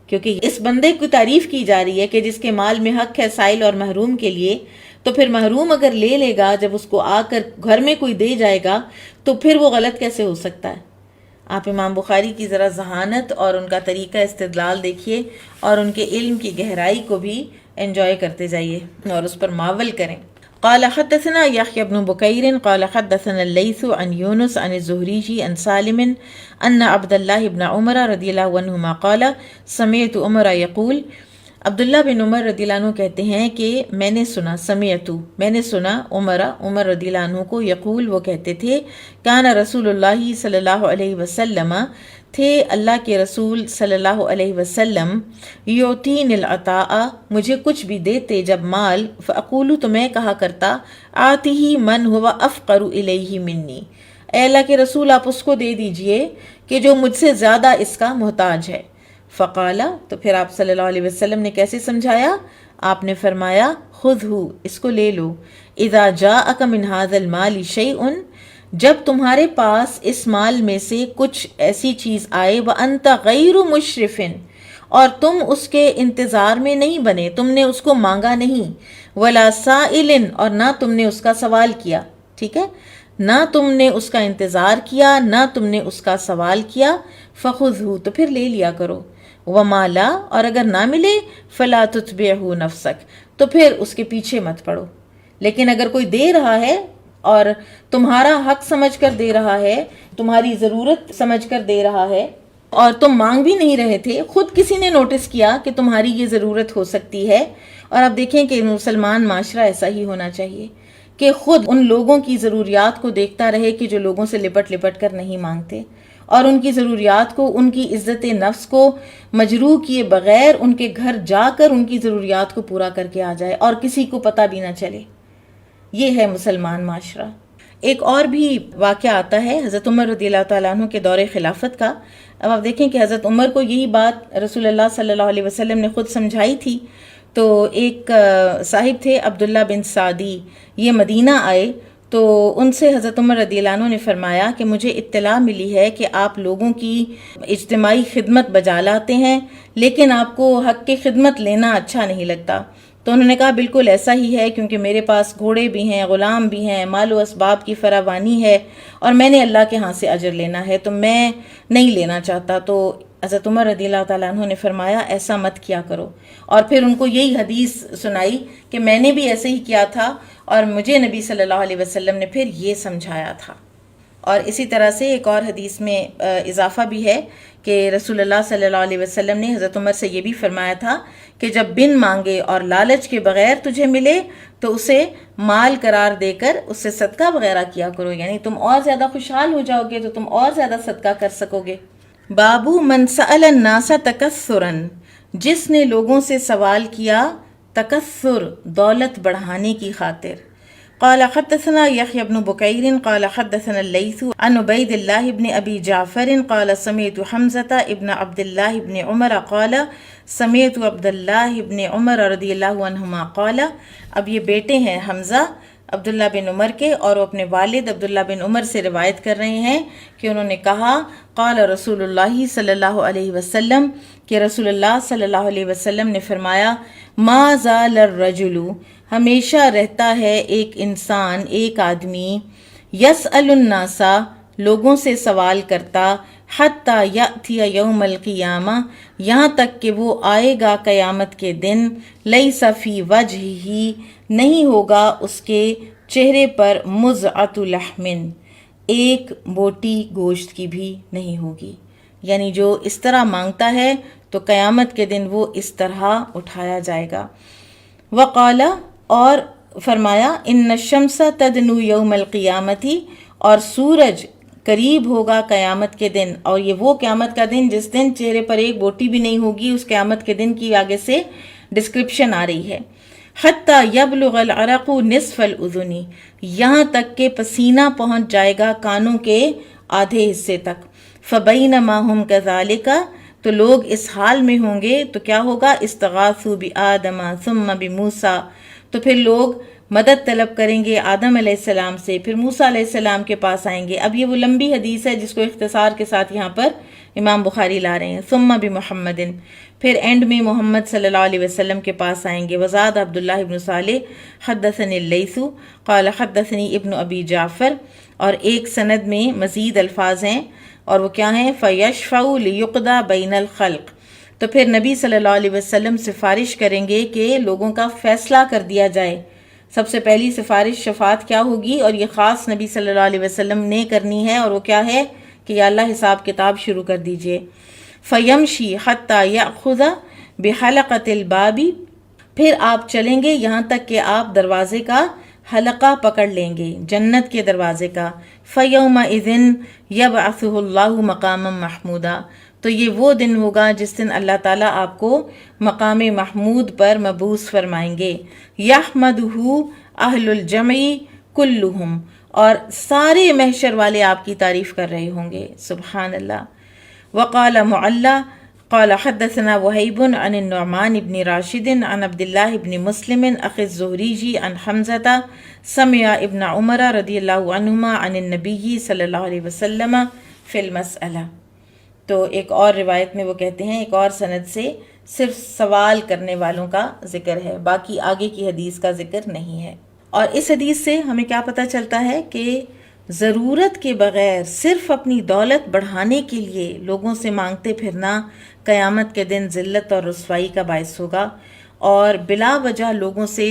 کیونکہ اس بندے کی تعریف کی جا رہی ہے کہ جس کے مال میں حق ہے سائل اور محروم کے لیے، تو پھر محروم اگر لے لے گا، جب اس کو آ کر گھر میں کوئی دے جائے گا تو پھر وہ غلط کیسے ہو سکتا ہے؟ آپ امام بخاری کی ذرا ذہانت اور ان کا طریقہ استدلال دیکھیے اور ان کے علم کی گہرائی کو بھی انجوائے کرتے جائیے اور اس پر ماول کریں. قال حدثنا يحيى بن بكير قال حدثنا الليث عن يونس عن الزهري عن سالم أن عبد الله بن عمر رضي الله عنهما قال سمعت عمر يقول، عبداللہ بن عمر رضی اللہ عنہ کہتے ہیں کہ میں نے سنا عمر رضی اللہ عنہ کو یقول، وہ کہتے تھے، کان رسول اللہ صلی اللہ علیہ وسلم، تھے اللہ کے رسول صلی اللہ علیہ وسلم، یعطین العطاء، مجھے کچھ بھی دیتے جب مال، فاقول، تو میں کہا کرتا، آتیہ من ہوا افقر الیہ منی، اے اللہ کے رسول آپ اس کو دے دیجئے کہ جو مجھ سے زیادہ اس کا محتاج ہے. فقالا، تو پھر آپ صلی اللہ علیہ وسلم نے کیسے سمجھایا؟ آپ نے فرمایا، خذہ، اس کو لے لو، اذا جاءک من ھذا المال شیء، جب تمہارے پاس اس مال میں سے کچھ ایسی چیز آئے، وانت غیر مشرف، اور تم اس کے انتظار میں نہیں بنے، تم نے اس کو مانگا نہیں، ولا سائل، اور نہ تم نے اس کا سوال کیا. ٹھیک ہے، نہ تم نے اس کا انتظار کیا، نہ تم نے اس کا سوال کیا، فخذہ، تو پھر لے لیا کرو. وما لا، اور اگر نہ ملے، فلا تتبعہ نفسک، تو پھر اس کے پیچھے مت پڑو. لیکن اگر کوئی دے رہا ہے اور تمہارا حق سمجھ کر دے رہا ہے، تمہاری ضرورت سمجھ کر دے رہا ہے، اور تم مانگ بھی نہیں رہے تھے، خود کسی نے نوٹس کیا کہ تمہاری یہ ضرورت ہو سکتی ہے. اور اب دیکھیں کہ مسلمان معاشرہ ایسا ہی ہونا چاہیے کہ خود ان لوگوں کی ضروریات کو دیکھتا رہے کہ جو لوگوں سے لپٹ لپٹ کر نہیں مانگتے، اور ان کی ضروریات کو، ان کی عزت نفس کو مجروح کیے بغیر ان کے گھر جا کر ان کی ضروریات کو پورا کر کے آ جائے اور کسی کو پتہ بھی نہ چلے. یہ ہے مسلمان معاشرہ. ایک اور بھی واقعہ آتا ہے حضرت عمر رضی اللہ تعالیٰ عنہ کے دور خلافت کا. اب آپ دیکھیں کہ حضرت عمر کو یہی بات رسول اللہ صلی اللہ علیہ وسلم نے خود سمجھائی تھی. تو ایک صاحب تھے عبداللہ بن سعدی، یہ مدینہ آئے تو ان سے حضرت عمر رضی اللہ عنہ نے فرمایا کہ مجھے اطلاع ملی ہے کہ آپ لوگوں کی اجتماعی خدمت بجا لاتے ہیں، لیکن آپ کو حق کی خدمت لینا اچھا نہیں لگتا. تو انہوں نے کہا بالکل ایسا ہی ہے، کیونکہ میرے پاس گھوڑے بھی ہیں، غلام بھی ہیں، مال و اسباب کی فراوانی ہے، اور میں نے اللہ کے ہاں سے اجر لینا ہے، تو میں نہیں لینا چاہتا. تو حضرت عمر رضی اللہ تعالیٰ عنہ نے فرمایا ایسا مت کیا کرو. اور پھر ان کو یہی حدیث سنائی کہ میں نے بھی ایسے ہی کیا تھا اور مجھے نبی صلی اللہ علیہ وسلم نے پھر یہ سمجھایا تھا. اور اسی طرح سے ایک اور حدیث میں اضافہ بھی ہے کہ رسول اللہ صلی اللہ علیہ وسلم نے حضرت عمر سے یہ بھی فرمایا تھا کہ جب بن مانگے اور لالچ کے بغیر تجھے ملے تو اسے مال قرار دے کر اس سے صدقہ وغیرہ کیا کرو، یعنی تم اور زیادہ خوشحال ہو جاؤ گے تو تم اور زیادہ صدقہ کر سکو گے. بابو من سأل الناس تکثرا، جس نے لوگوں سے سوال کیا تکثر، دولت بڑھانے کی خاطر. قال حدثنا يحيى بن بكير قال حدثنا الليث عن عبيد الله بن ابي جعفر قال سمعت حمزة ابن عبد الله بن عمر قال سمعت عبد الله بن عمر رضی اللہ عنہما قال. اب یہ بیٹے ہیں حمزہ عبداللہ بن عمر کے، اور وہ اپنے والد عبداللہ بن عمر سے روایت کر رہے ہیں کہ انہوں نے کہا قال رسول اللہ صلی اللہ علیہ وسلم، کہ رسول اللہ صلی اللہ علیہ وسلم نے فرمایا ما زال الرجل، ہمیشہ رہتا ہے ایک انسان، ایک آدمی، یسأل الناس، لوگوں سے سوال کرتا، حتی یأتی یوم القیامہ، یہاں تک کہ وہ آئے گا قیامت کے دن، لیس فی وجہہ، نہیں ہوگا اس کے چہرے پر مزعۃ لحم، ایک بوٹی گوشت کی بھی نہیں ہوگی. یعنی جو اس طرح مانگتا ہے تو قیامت کے دن وہ اس طرح اٹھایا جائے گا. وقال، اور فرمایا، ان الشمس تدنو یوم القیامتی، اور سورج قریب ہوگا قیامت کے دن. اور یہ وہ قیامت کا دن جس دن چہرے پر ایک بوٹی بھی نہیں ہوگی، اس قیامت کے دن کی آگے سے ڈسکرپشن آ رہی ہے. حتی یبلغ العرق نصف الاذن، یہاں تک کہ پسینہ پہنچ جائے گا کانوں کے آدھے حصے تک. فبینما ہم کذالک، تو لوگ اس حال میں ہوں گے تو کیا ہوگا، استغاثوا بآدم ثم بموسیٰ، تو پھر لوگ مدد طلب کریں گے آدم علیہ السلام سے، پھر موسیٰ علیہ السلام کے پاس آئیں گے. اب یہ وہ لمبی حدیث ہے جس کو اختصار کے ساتھ یہاں پر امام بخاری لا رہے ہیں. ثم بمحمد، پھر اینڈ میں محمد صلی اللہ علیہ وسلم کے پاس آئیں گے. وزاد عبداللہ ابن صالح حدثنی اللیث قال حدثنی ابن ابی جعفر، اور ایک سند میں مزید الفاظ ہیں اور وہ کیا ہیں، فَيَشْفَعُ لِيُقْضَى بَيْنَ الْخَلْقِ، تو پھر نبی صلی اللہ علیہ وسلم سفارش کریں گے کہ لوگوں کا فیصلہ کر دیا جائے. سب سے پہلی سفارش شفاعت کیا ہوگی، اور یہ خاص نبی صلی اللہ علیہ وسلم نے کرنی ہے، اور وہ کیا ہے کہ یا اللہ حساب کتاب شروع کر دیجئے. فَيَمْشِي حَتَّى يَأْخُذَ بِحَلَقَةِ الْبَابِ، پھر آپ چلیں گے یہاں تک کہ آپ دروازے کا حلقہ پکڑ لیں گے، جنت کے دروازے کا. فَيَوْمَئِذٍ يَبْعَثُهُ اللَّهُ مَقَامًا مَحْمُودًا، تو یہ وہ دن ہوگا جس دن اللہ تعالیٰ آپ کو مقام محمود پر مبعوث فرمائیں گے. يَحْمَدُهُ أَهْلُ الْجَمْعِ كُلُّهُمْ، اور سارے محشر والے آپ کی تعریف کر رہے ہوں گے. سبحان اللہ. وقال معلّى قال حدثنا وهيب عن النعمان بن راشد عن عبد الله بن مسلم اخي الزهري عن حمزة سمع ابن عمر رضی اللہ عنہما عن النبی صلی اللہ علیہ وسلم فی المسألہ. تو ایک اور روایت میں وہ کہتے ہیں، ایک اور سند سے صرف سوال کرنے والوں کا ذکر ہے، باقی آگے کی حدیث کا ذکر نہیں ہے. اور اس حدیث سے ہمیں کیا پتہ چلتا ہے کہ ضرورت کے بغیر صرف اپنی دولت بڑھانے کے لیے لوگوں سے مانگتے پھرنا قیامت کے دن ذلت اور رسوائی کا باعث ہوگا، اور بلا وجہ لوگوں سے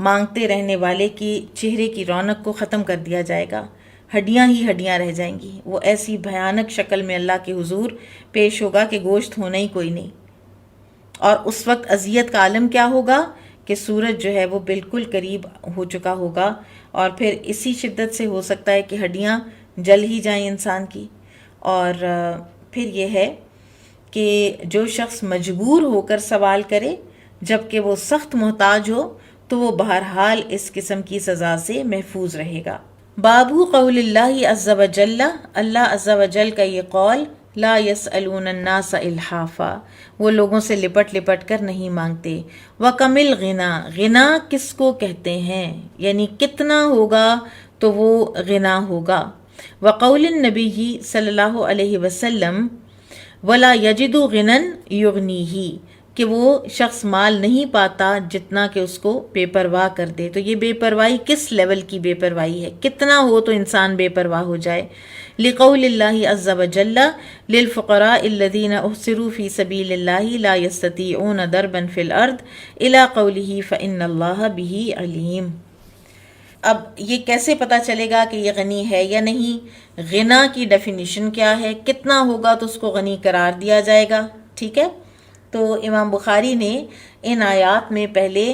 مانگتے رہنے والے کی چہرے کی رونق کو ختم کر دیا جائے گا. ہڈیاں ہی ہڈیاں رہ جائیں گی. وہ ایسی بھیانک شکل میں اللہ کے حضور پیش ہوگا کہ گوشت ہونا ہی کوئی نہیں. اور اس وقت اذیت کا عالم کیا ہوگا کہ سورج جو ہے وہ بالکل قریب ہو چکا ہوگا، اور پھر اسی شدت سے ہو سکتا ہے کہ ہڈیاں جل ہی جائیں انسان کی. اور پھر یہ ہے کہ جو شخص مجبور ہو کر سوال کرے جبکہ وہ سخت محتاج ہو تو وہ بہرحال اس قسم کی سزا سے محفوظ رہے گا. بابو قول اللہ عز و جل، اللہ عز و جل کا یہ قول، لا يسألون الناس الحافا، وہ لوگوں سے لپٹ لپٹ کر نہیں مانگتے. وَكَمِ الْغِنَا، غنا کس کو کہتے ہیں، یعنی کتنا ہوگا تو وہ غنا ہوگا. وقول النبی صلی اللہ علیہ وسلم وَلَا يَجِدُ غِنًا يُغْنِيهِ، کہ وہ شخص مال نہیں پاتا جتنا کہ اس کو بے پرواہ کر دے. تو یہ بے پرواہی کس لیول کی بے پرواہی ہے، کتنا ہو تو انسان بے پرواہ ہو جائے. لقول اللہ عز و جل للفقراء الذین احصروا فی سبیل اللہ لا یستطیعون ضربا فی الارض الی قولہ فإن اللہ بہ علیم. اب یہ کیسے پتہ چلے گا کہ یہ غنی ہے یا نہیں؟ غنا کی ڈیفینیشن کیا ہے، کتنا ہوگا تو اس کو غنی قرار دیا جائے گا. ٹھیک ہے، تو امام بخاری نے ان آیات میں پہلے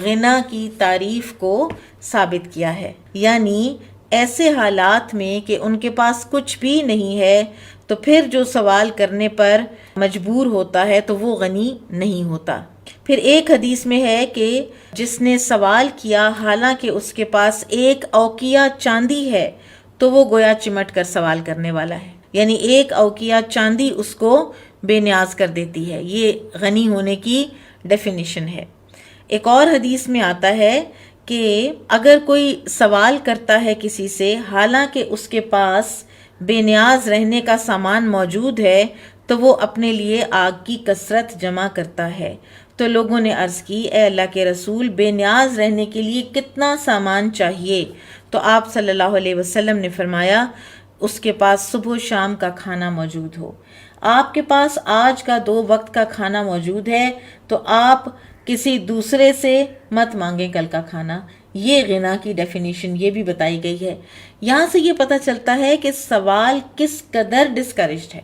غنا کی تعریف کو ثابت کیا ہے، یعنی ایسے حالات میں کہ ان کے پاس کچھ بھی نہیں ہے تو پھر جو سوال کرنے پر مجبور ہوتا ہے تو وہ غنی نہیں ہوتا. پھر ایک حدیث میں ہے کہ جس نے سوال کیا حالانکہ اس کے پاس ایک اوقیہ چاندی ہے تو وہ گویا چمٹ کر سوال کرنے والا ہے، یعنی ایک اوقیہ چاندی اس کو بے نیاز کر دیتی ہے. یہ غنی ہونے کی ڈیفینیشن ہے. ایک اور حدیث میں آتا ہے کہ اگر کوئی سوال کرتا ہے کسی سے حالانکہ اس کے پاس بے نیاز رہنے کا سامان موجود ہے تو وہ اپنے لیے آگ کی کثرت جمع کرتا ہے. تو لوگوں نے عرض کی، اے اللہ کے رسول، بے نیاز رہنے کے لیے کتنا سامان چاہیے؟ تو آپ صلی اللہ علیہ وسلم نے فرمایا اس کے پاس صبح و شام کا کھانا موجود ہو. آپ کے پاس آج کا 2 وقت کا کھانا موجود ہے تو آپ کسی دوسرے سے مت مانگیں کل کا کھانا. یہ غنا کی ڈیفینیشن یہ بھی بتائی گئی ہے. یہاں سے یہ پتہ چلتا ہے کہ سوال کس قدر ڈسکریجڈ ہے،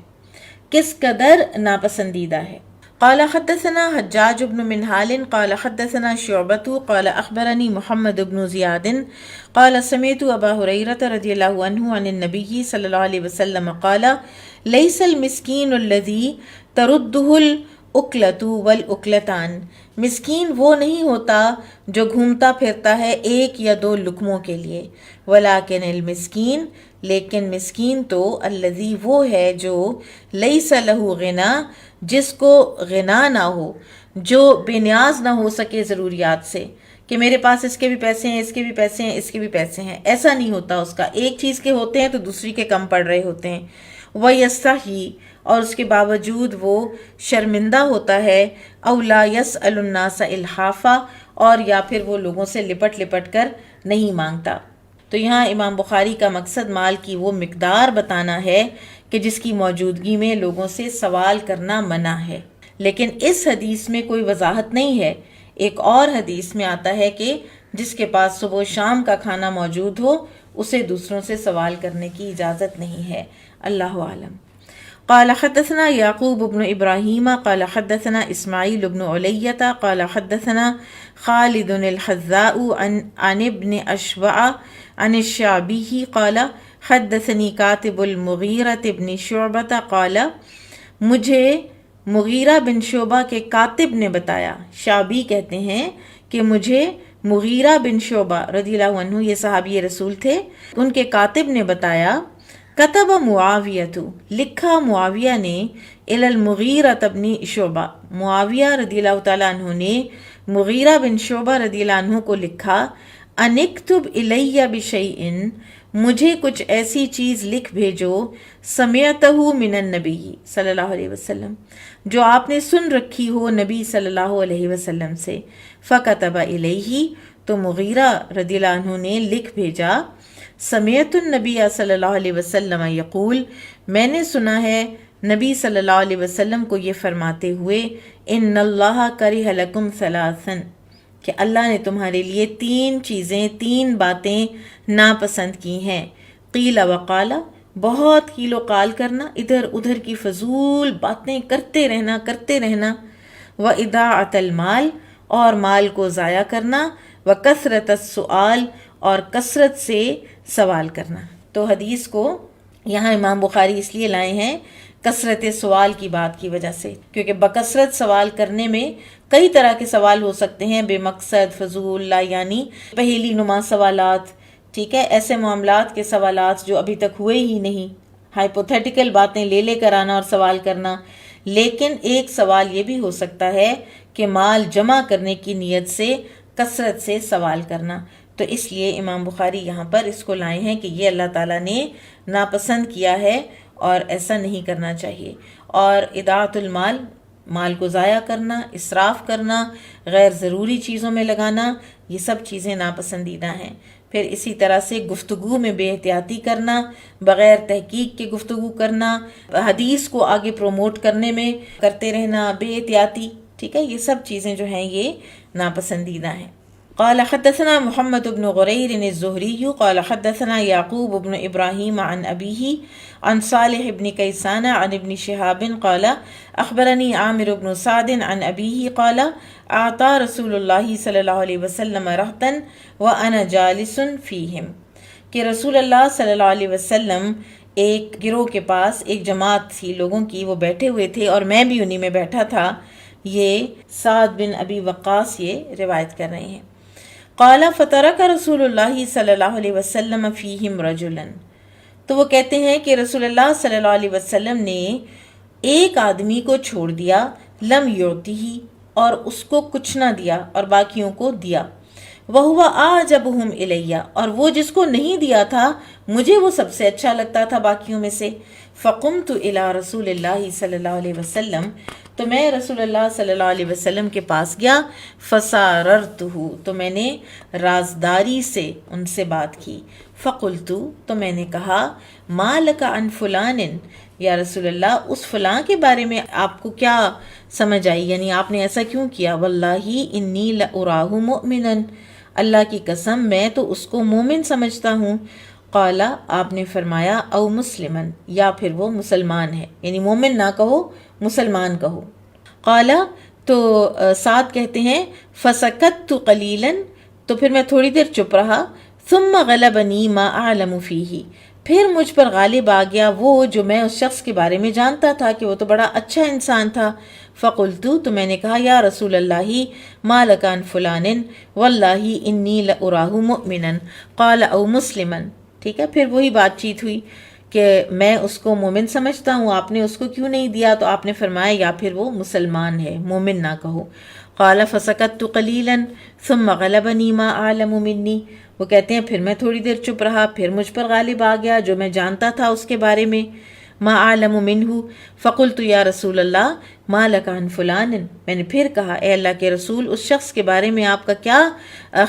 کس قدر ناپسندیدہ ہے. قال حدثنا حجاج بن منہال قال حدثنا شعبة قال اخبرني محمد بن زیاد قال سمعت ابا هريرة رضی اللہ عنہ عن النبي صلی اللہ علیہ وسلم قال ليس المسكين الذي ترده الاکلة والاکلتان. مسکین وہ نہیں ہوتا جو گھومتا پھرتا ہے ایک یا دو لقموں کے لیے. ولکن المسکین، لیکن مسکین تو الذی وہ ہے جو لیس لہ غنا، جس کو غنا نہ ہو، جو بے نیاز نہ ہو سکے ضروریات سے، کہ میرے پاس اس کے بھی پیسے ہیں، اس کے بھی پیسے ہیں، اس کے بھی پیسے ہیں. ایسا نہیں ہوتا اس کا. ایک چیز کے ہوتے ہیں تو دوسری کے کم پڑ رہے ہوتے ہیں. وَيَسْتَحْيِي، اور اس کے باوجود وہ شرمندہ ہوتا ہے. اَوْ لَا يَسْأَلُ النَّاسَ إِلْحَافًا، اور یا پھر وہ لوگوں سے لپٹ لپٹ کر نہیں مانگتا. تو یہاں امام بخاری کا مقصد مال کی وہ مقدار بتانا ہے کہ جس کی موجودگی میں لوگوں سے سوال کرنا منع ہے. لیکن اس حدیث میں کوئی وضاحت نہیں ہے. ایک اور حدیث میں آتا ہے کہ جس کے پاس صبح و شام کا کھانا موجود ہو اسے دوسروں سے سوال کرنے کی اجازت نہیں ہے. اللہ عالم. قال حدثنا یعقوب بن ابراہیم قال حدثنا اسماعیل بن علیہ قال حدثنا خالد الحذاء عن ابن اشبع عن الشعبی قال حدثنی کاتب المغیرة بن شعبہ قال، مجھے مغیرہ بن شعبہ کے کاتب نے بتایا. شعبی کہتے ہیں کہ مجھے مغیرہ بن شعبہ رضی اللہ عنہ، یہ صحابی رسول تھے، ان کے کاتب نے بتایا. کتب معاویہ، لکھا معاویہ نے، الی المغیرہ بن شعبہ، معاویہ رضی اللہ تعالیٰ عنہ نے مغیرہ بن شعبہ رضی اللہ عنہ کو لکھا. ان اکتب الی بشیء، مجھے کچھ ایسی چیز لکھ بھیجو، سمعتہ من النبی صلی اللہ علیہ وسلم، جو آپ نے سن رکھی ہو نبی صلی اللہ علیہ وسلم سے. فکتب الیہ، تو مغیرہ رضی اللہ عنہ نے لکھ بھیجا. سمعت النبی صلی اللہ علیہ وسلم یقول، میں نے سنا ہے نبی صلی اللہ علیہ وسلم کو یہ فرماتے ہوئے، ان اللہ کرہ لکم ثلاثا، کہ اللہ نے تمہارے لیے تین چیزیں، تین باتیں ناپسند کی ہیں. قیل وقال، بہت قیل و قال کرنا، ادھر ادھر کی فضول باتیں کرتے رہنا. واضاعۃ المال، اور مال کو ضائع کرنا. وکثرت السؤال، اور کثرت سے سوال کرنا. تو حدیث کو یہاں امام بخاری اس لیے لائے ہیں کثرت سوال کی بات کی وجہ سے، کیونکہ بکثرت سوال کرنے میں کئی طرح کے سوال ہو سکتے ہیں، بے مقصد، فضول، لا یعنی پہیلی نما سوالات، ٹھیک ہے، ایسے معاملات کے سوالات جو ابھی تک ہوئے ہی نہیں، ہائپوتھیٹیکل باتیں لے کر آنا اور سوال کرنا. لیکن ایک سوال یہ بھی ہو سکتا ہے کہ مال جمع کرنے کی نیت سے کثرت سے سوال کرنا. تو اس لیے امام بخاری یہاں پر اس کو لائے ہیں کہ یہ اللہ تعالیٰ نے ناپسند کیا ہے اور ایسا نہیں کرنا چاہیے. اور اضاعت المال، مال کو ضائع کرنا، اسراف کرنا، غیر ضروری چیزوں میں لگانا، یہ سب چیزیں ناپسندیدہ ہیں. پھر اسی طرح سے گفتگو میں بے احتیاطی کرنا، بغیر تحقیق کے گفتگو کرنا، حدیث کو آگے پروموٹ کرنے میں کرتے رہنا بے احتیاطی، ٹھیک ہے، یہ سب چیزیں جو ہیں یہ ناپسندیدہ ہیں. قال حدثنا محمد بن غرير الزهري قال حدثنا يعقوب بن إبراهيم عن أبيه عن صالح بن كيسان عن ابن شهاب قال أخبرني عامر بن سعد عن أبيه قال أعطى رسول الله صلى الله عليه وسلم رهطا وأنا جالس فيهم، کہ رسول اللہ صلی اللہ علیہ وسلم ایک گروہ کے پاس، ایک جماعت تھی لوگوں کی، وہ بیٹھے ہوئے تھے اور میں بھی انہی میں بیٹھا تھا. یہ سعد بن ابی وقاص یہ روایت کر رہے ہیں. قال فترک رسول اللہ صلی اللہ علیہ وسلم فیہم رجلا، تو وہ کہتے ہیں کہ رسول اللہ صلی اللہ علیہ وسلم نے ایک آدمی کو چھوڑ دیا، لم یعطیہ، اور اس کو کچھ نہ دیا اور باقیوں کو دیا. وہو اعجبہم الیہ، اور وہ جس کو نہیں دیا تھا مجھے وہ سب سے اچھا لگتا تھا باقیوں میں سے. فقمت الی رسول اللہ صلی اللہ علیہ وسلم، تو میں رسول اللہ صلی اللہ علیہ وسلم کے پاس گیا، فساررتہ، تو میں نے رازداری سے ان سے بات کی، فقلت، تو میں نے کہا، ما لک عن فلان، یا رسول اللہ اس فلاں کے بارے میں آپ کو کیا سمجھ آئی، یعنی آپ نے ایسا کیوں کیا؟ واللہ انی لأراہ مؤمنا، اللہ کی قسم میں تو اس کو مومن سمجھتا ہوں۔ قال، آپ نے فرمایا، او مسلمن، یا پھر وہ مسلمان ہے، یعنی مومن نہ کہو، مسلمان کہو۔ قال، تو سعد کہتے ہیں، فسکت قلیلا، تو پھر میں تھوڑی دیر چپ رہا، ثم غلبنی ما اعلم فیہ، پھر مجھ پر غالب آ گیا وہ جو میں اس شخص کے بارے میں جانتا تھا کہ وہ تو بڑا اچھا انسان تھا۔ فقلت، تو میں نے کہا، یا رسول اللہ ما لک عن فلان واللہ انی لأراہ مؤمنا قال او مسلما، ٹھیک ہے، پھر وہی بات چیت ہوئی کہ میں اس کو مومن سمجھتا ہوں، آپ نے اس کو کیوں نہیں دیا؟ تو آپ نے فرمایا یا پھر وہ مسلمان ہے، مومن نہ کہو۔ قال فسکت قلیلا ثم غلبنی ما اعلم منی، وہ کہتے ہیں پھر میں تھوڑی دیر چپ رہا، پھر مجھ پر غالب آ گیا جو میں جانتا تھا اس کے بارے میں، ما اعلم منہ۔ فقلت یا رسول اللہ ما لک عن فلان، میں نے پھر کہا، اے اللہ کے رسول اس شخص کے بارے میں آپ کا کیا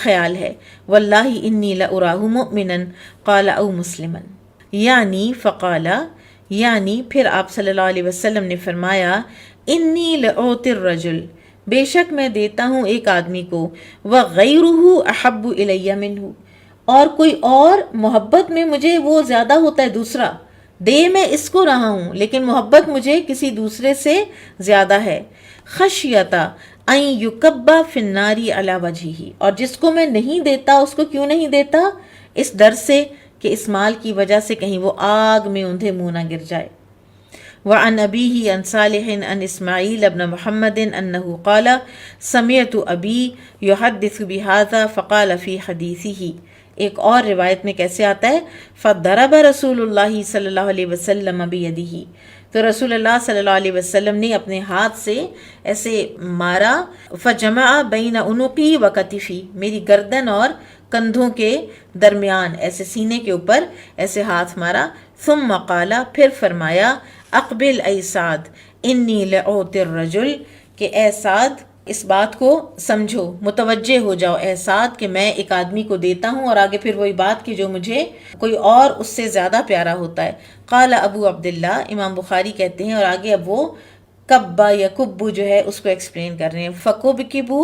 خیال ہے؟ واللہ انی لأراہ مؤمنا قال او مسلما، یعنی فقال، یعنی پھر آپ صلی اللہ علیہ وسلم نے فرمایا، انی لأعطی الرجل، بے شک میں دیتا ہوں ایک آدمی کو، وغیرہ احب الی منہ، اور کوئی اور محبت میں مجھے وہ زیادہ ہوتا ہے دوسرا، دے میں اس کو رہا ہوں لیکن محبت مجھے کسی دوسرے سے زیادہ ہے، خشیتا ان یکب فی النار علی وجہہ، اور جس کو میں نہیں دیتا اس کو کیوں نہیں دیتا؟ اس ڈر سے کہ اس مال کی وجہ سے کہیں وہ آگ میں اندھے منہ نہ گر جائے۔ وعن أبيه عن صالح عن إسماعيل بن محمد أنه قال سمعت أبي يحدث بهذا فقال في حديثه، ایک اور روایت میں کیسے آتا ہے، فضرب رسول اللہ صلی اللہ علیہ وسلم بیدہ، تو رسول اللہ صلی اللہ علیہ وسلم نے اپنے ہاتھ سے ایسے مارا، فجمع بین عنقی و کتفی، میری گردن اور کندھوں کے درمیان، ایسے سینے کے اوپر ایسے ہاتھ مارا، ثم قال، پھر فرمایا، اقبل اے سعد انی لأعطی الرجل، کہ اے سعد اس بات کو سمجھو، متوجہ ہو جاؤ اے سعد کہ میں ایک آدمی کو دیتا ہوں، اور آگے پھر وہی بات کہ جو مجھے کوئی اور اس سے زیادہ پیارا ہوتا ہے۔ قال ابو عبداللہ، امام بخاری کہتے ہیں، اور آگے اب وہ کبا یا کبو جو ہے اس کو ایکسپلین کر رہے ہیں، فکبکبو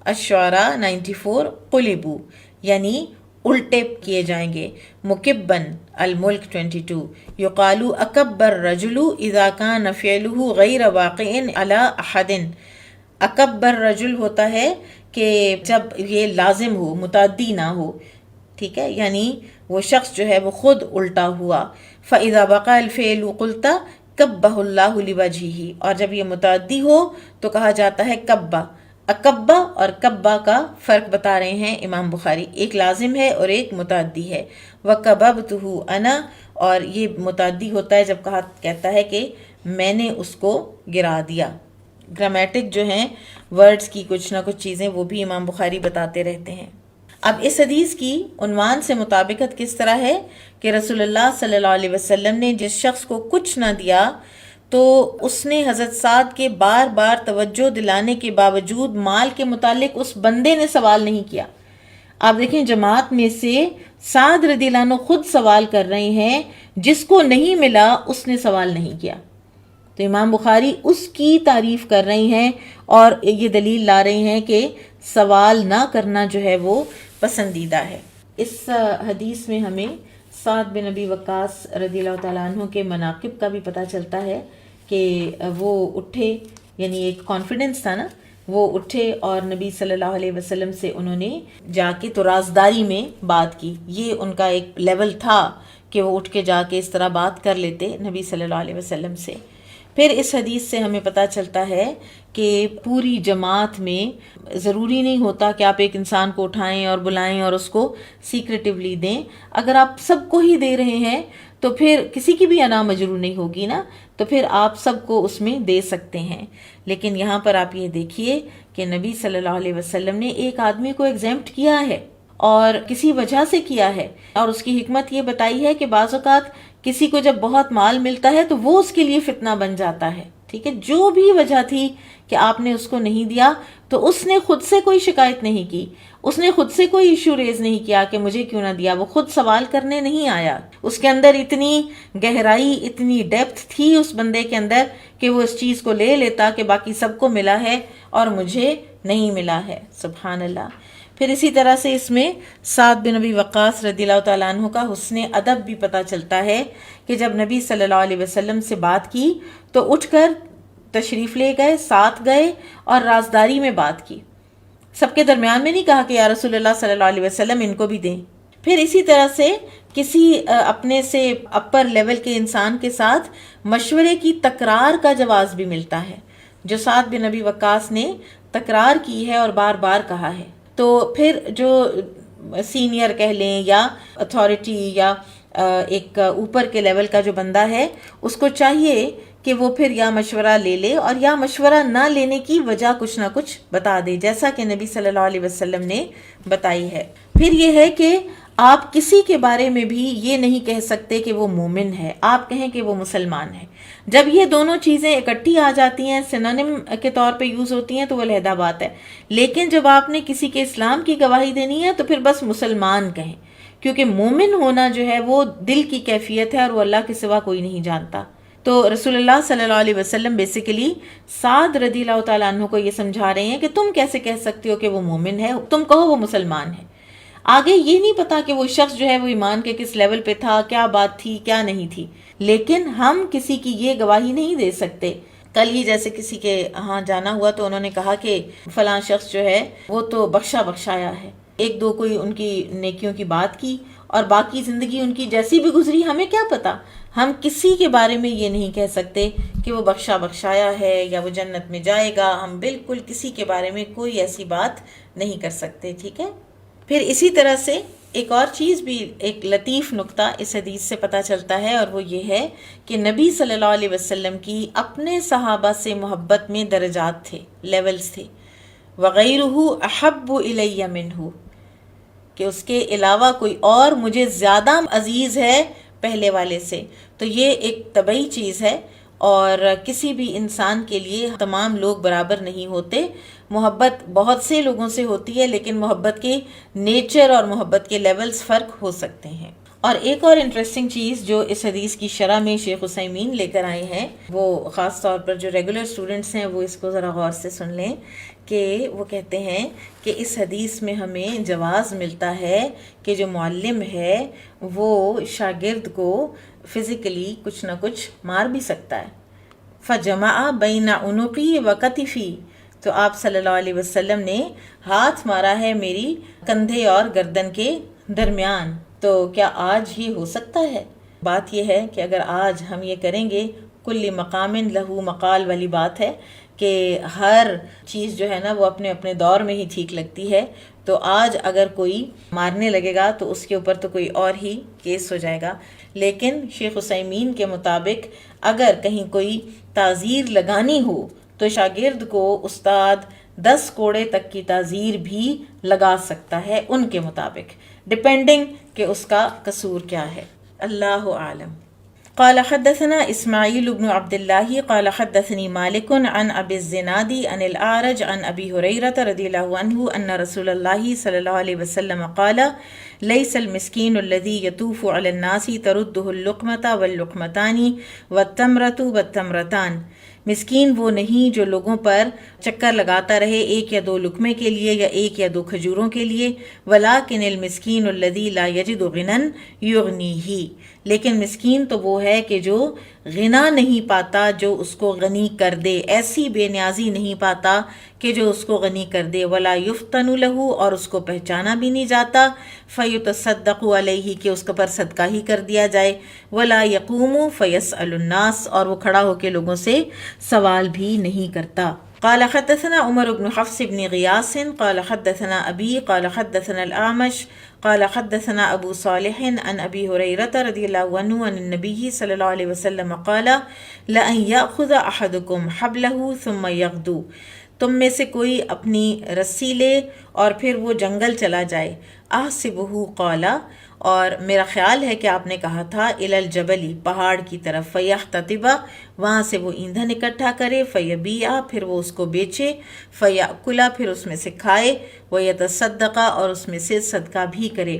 الشعراء 94، قلبو یعنی الٹے کیے جائیں گے، مکبن الملک 22، یقالو اکبر رجل اذا کان فعلہ غیر واقع علی احد، اکبر رجل ہوتا ہے کہ جب یہ لازم ہو، متعدی نہ ہو، ٹھیک ہے، یعنی وہ شخص جو ہے وہ خود الٹا ہوا، فاذا وقع الفعل قلت کبہ اللہ لوجہہ، اور جب یہ متعدی ہو تو کہا جاتا ہے کبہ۔ اکبہ اور کبہ کا فرق بتا رہے ہیں امام بخاری، ایک لازم ہے اور ایک متعدی ہے۔ وَكَبَبْتُهُ أَنَا، اور یہ متعدی ہوتا ہے جب کہتا ہے کہ میں نے اس کو گرا دیا۔ گرامیٹک جو ہیں ورڈز کی کچھ نہ کچھ چیزیں وہ بھی امام بخاری بتاتے رہتے ہیں۔ اب اس حدیث کی عنوان سے مطابقت کس طرح ہے کہ رسول اللہ صلی اللہ علیہ وسلم نے جس شخص کو کچھ نہ دیا تو اس نے حضرت سعد کے بار بار توجہ دلانے کے باوجود مال کے متعلق اس بندے نے سوال نہیں کیا۔ آپ دیکھیں جماعت میں سے سعد رضی اللہ عنہ خود سوال کر رہے ہیں، جس کو نہیں ملا اس نے سوال نہیں کیا، تو امام بخاری اس کی تعریف کر رہے ہیں اور یہ دلیل لا رہے ہیں کہ سوال نہ کرنا جو ہے وہ پسندیدہ ہے۔ اس حدیث میں ہمیں سعد بن ابی وقاص رضی اللہ تعالیٰ عنہ کے مناقب کا بھی پتہ چلتا ہے کہ وہ اٹھے، یعنی ایک کانفیڈنس تھا نا، وہ اٹھے اور نبی صلی اللہ علیہ وسلم سے انہوں نے جا کے تو رازداری میں بات کی، یہ ان کا ایک لیول تھا کہ وہ اٹھ کے جا کے اس طرح بات کر لیتے نبی صلی اللہ علیہ وسلم سے۔ پھر اس حدیث سے ہمیں پتہ چلتا ہے کہ پوری جماعت میں ضروری نہیں ہوتا کہ آپ ایک انسان کو اٹھائیں اور بلائیں اور اس کو سیکریٹیولی دیں، اگر آپ سب کو ہی دے رہے ہیں تو پھر کسی کی بھی انا مجرور نہیں ہوگی نا، تو پھر آپ سب کو اس میں دے سکتے ہیں۔ لیکن یہاں پر آپ یہ دیکھیے کہ نبی صلی اللہ علیہ وسلم نے ایک آدمی کو ایگزیمپٹ کیا ہے اور کسی وجہ سے کیا ہے، اور اس کی حکمت یہ بتائی ہے کہ بعض اوقات کسی کو جب بہت مال ملتا ہے تو وہ اس کے لیے فتنہ بن جاتا ہے، ٹھیک ہے، جو بھی وجہ تھی کہ آپ نے اس کو نہیں دیا، تو اس نے خود سے کوئی شکایت نہیں کی، اس نے خود سے کوئی ایشو ریز نہیں کیا کہ مجھے کیوں نہ دیا، وہ خود سوال کرنے نہیں آیا. اس کے اندر اتنی گہرائی، اتنی ڈیپتھ تھی اس بندے کے اندر کہ وہ اس چیز کو لے لیتا کہ باقی سب کو ملا ہے اور مجھے نہیں ملا ہے. سبحان اللہ. پھر اسی طرح سے اس میں سعد بن ابی وقاص رضی اللہ تعالیٰ عنہ کا حسن ادب بھی پتہ چلتا ہے کہ جب نبی صلی اللہ علیہ وسلم سے بات کی تو اٹھ کر تشریف لے گئے، ساتھ گئے اور رازداری میں بات کی. سب کے درمیان میں نہیں کہا کہ یا رسول اللہ صلی اللہ علیہ وسلم ان کو بھی دیں. پھر اسی طرح سے کسی اپنے سے اپر لیول کے انسان کے ساتھ مشورے کی تکرار کا جواز بھی ملتا ہے، جو سعد بن ابی وقاص نے تکرار کی ہے اور بار بار کہا ہے. تو پھر جو سینئر کہہ لیں یا اتھارٹی یا ایک اوپر کے لیول کا جو بندہ ہے، اس کو چاہیے کہ وہ پھر یا مشورہ لے لے اور یا مشورہ نہ لینے کی وجہ کچھ نہ کچھ بتا دے، جیسا کہ نبی صلی اللہ علیہ وسلم نے بتائی ہے. پھر یہ ہے کہ آپ کسی کے بارے میں بھی یہ نہیں کہہ سکتے کہ وہ مومن ہے، آپ کہیں کہ وہ مسلمان ہے. جب یہ دونوں چیزیں اکٹھی آ جاتی ہیں، سینونیم کے طور پہ یوز ہوتی ہیں، تو وہ علیحدہ بات ہے. لیکن جب آپ نے کسی کے اسلام کی گواہی دینی ہے تو پھر بس مسلمان کہیں، کیونکہ مومن ہونا جو ہے وہ دل کی کیفیت ہے اور وہ اللہ کے سوا کوئی نہیں جانتا. تو رسول اللہ صلی اللہ علیہ وسلم بیسیکلی سعد رضی اللہ تعالیٰ عنہ کو یہ سمجھا رہے ہیں کہ تم کیسے کہہ سکتے ہو کہ وہ مومن ہے، تم کہو وہ مسلمان ہے. آگے یہ نہیں پتا کہ وہ شخص جو ہے وہ ایمان کے کس لیول پہ تھا، کیا بات تھی کیا نہیں تھی، لیکن ہم کسی کی یہ گواہی نہیں دے سکتے. کل ہی جیسے کسی کے ہاں جانا ہوا تو انہوں نے کہا کہ فلاں شخص جو ہے وہ تو بخشایا ہے. ایک دو کوئی ان کی نیکیوں کی بات کی اور باقی زندگی ان کی جیسی بھی گزری، ہمیں کیا پتا. ہم کسی کے بارے میں یہ نہیں کہہ سکتے کہ وہ بخشایا ہے یا وہ جنت میں جائے گا. ہم بالکل کسی کے بارے میں کوئی ایسی بات نہیں کر سکتے، ٹھیک ہے. پھر اسی طرح سے ایک اور چیز بھی، ایک لطیف نقطہ اس حدیث سے پتہ چلتا ہے، اور وہ یہ ہے کہ نبی صلی اللہ علیہ وسلم کی اپنے صحابہ سے محبت میں درجات تھے، لیولز تھے. وَغَيْرُهُ أَحَبُّ إِلَيَّ مِنْهُ، کہ اس کے علاوہ کوئی اور مجھے زیادہ عزیز ہے پہلے والے سے. تو یہ ایک طبعی چیز ہے، اور کسی بھی انسان کے لیے تمام لوگ برابر نہیں ہوتے. محبت بہت سے لوگوں سے ہوتی ہے، لیکن محبت کے نیچر اور محبت کے لیولز فرق ہو سکتے ہیں. اور ایک اور انٹرسٹنگ چیز جو اس حدیث کی شرح میں شیخ عثیمین لے کر آئے ہیں، وہ خاص طور پر جو ریگولر اسٹوڈنٹس ہیں وہ اس کو ذرا غور سے سن لیں، کہ وہ کہتے ہیں کہ اس حدیث میں ہمیں جواز ملتا ہے کہ جو معلم ہے وہ شاگرد کو فزیکلی کچھ نہ کچھ مار بھی سکتا ہے. فجمع بین عنقی و کتفی، تو آپ صلی اللہ علیہ وسلم نے ہاتھ مارا ہے میری کندھے اور گردن کے درمیان. تو کیا آج یہ ہو سکتا ہے؟ بات یہ ہے کہ اگر آج ہم یہ کریں گے، کل مقام لہو مقال والی بات ہے کہ ہر چیز جو ہے نا وہ اپنے اپنے دور میں ہی ٹھیک لگتی ہے. تو آج اگر کوئی مارنے لگے گا تو اس کے اوپر تو کوئی اور ہی کیس ہو جائے گا. لیکن شیخ عثیمین کے مطابق اگر کہیں کوئی تعزیر لگانی ہو تو شاگرد کو استاد 10 کوڑے تک کی تعزیر بھی لگا سکتا ہے ان کے مطابق، ڈپینڈنگ کہ اس کا قصور کیا ہے. اللہ عالم. قال حدثنا اسماعیل بن عبد الله قال حدثني مالك عن ابي الزناد عن الاعرج عن ابي هريره رضي الله عنه ان رسول الله صلى الله عليه وسلم قال ليس المسكين الذي يطوف على الناس ترده اللقمه واللقمتان والتمره والتمرتان. مسکین وہ نہیں جو لوگوں پر چکر لگاتا رہے ایک یا 2 لقمے کے لیے یا 1 یا 2 کھجوروں کے لیے. ولاکن المسکین الذی لا یجد غنی یغنیہ، لیکن مسکین تو وہ ہے کہ جو غنا نہیں پاتا جو اس کو غنی کر دے، ایسی بے نیازی نہیں پاتا کہ جو اس کو غنی کر دے. ولا یفتن لہ، اور اس کو پہچانا بھی نہیں جاتا. فیتصدق علیہ، کہ اس کے پر صدقہ ہی کر دیا جائے. ولا یقوم فیسأل الناس، اور وہ کھڑا ہو کے لوگوں سے سوال بھی نہیں کرتا. قال حدثنا عمر بن حفص بن غیاث قال حدثنا ابی قال حدثنا الاعمش قال حدثنا ابو صالح عن ابی ہریرہ رضی اللہ عنہ عن النبی صلی اللہ علیہ وسلم قال لأن یأخذ احدکم حبلہ ثم یغدو، تم میں سے کوئی اپنی رسی لے اور پھر وہ جنگل چلا جائے. احسبہ قولا، اور میرا خیال ہے کہ آپ نے کہا تھا، الی الجبل، پہاڑ کی طرف، فیحتطب، وہاں سے وہ ایندھن اکٹھا کرے، فیبیع، پھر وہ اس کو بیچے، فیاکل، پھر اس میں سے کھائے، ویتصدق، اور اس میں سے صدقہ بھی کرے.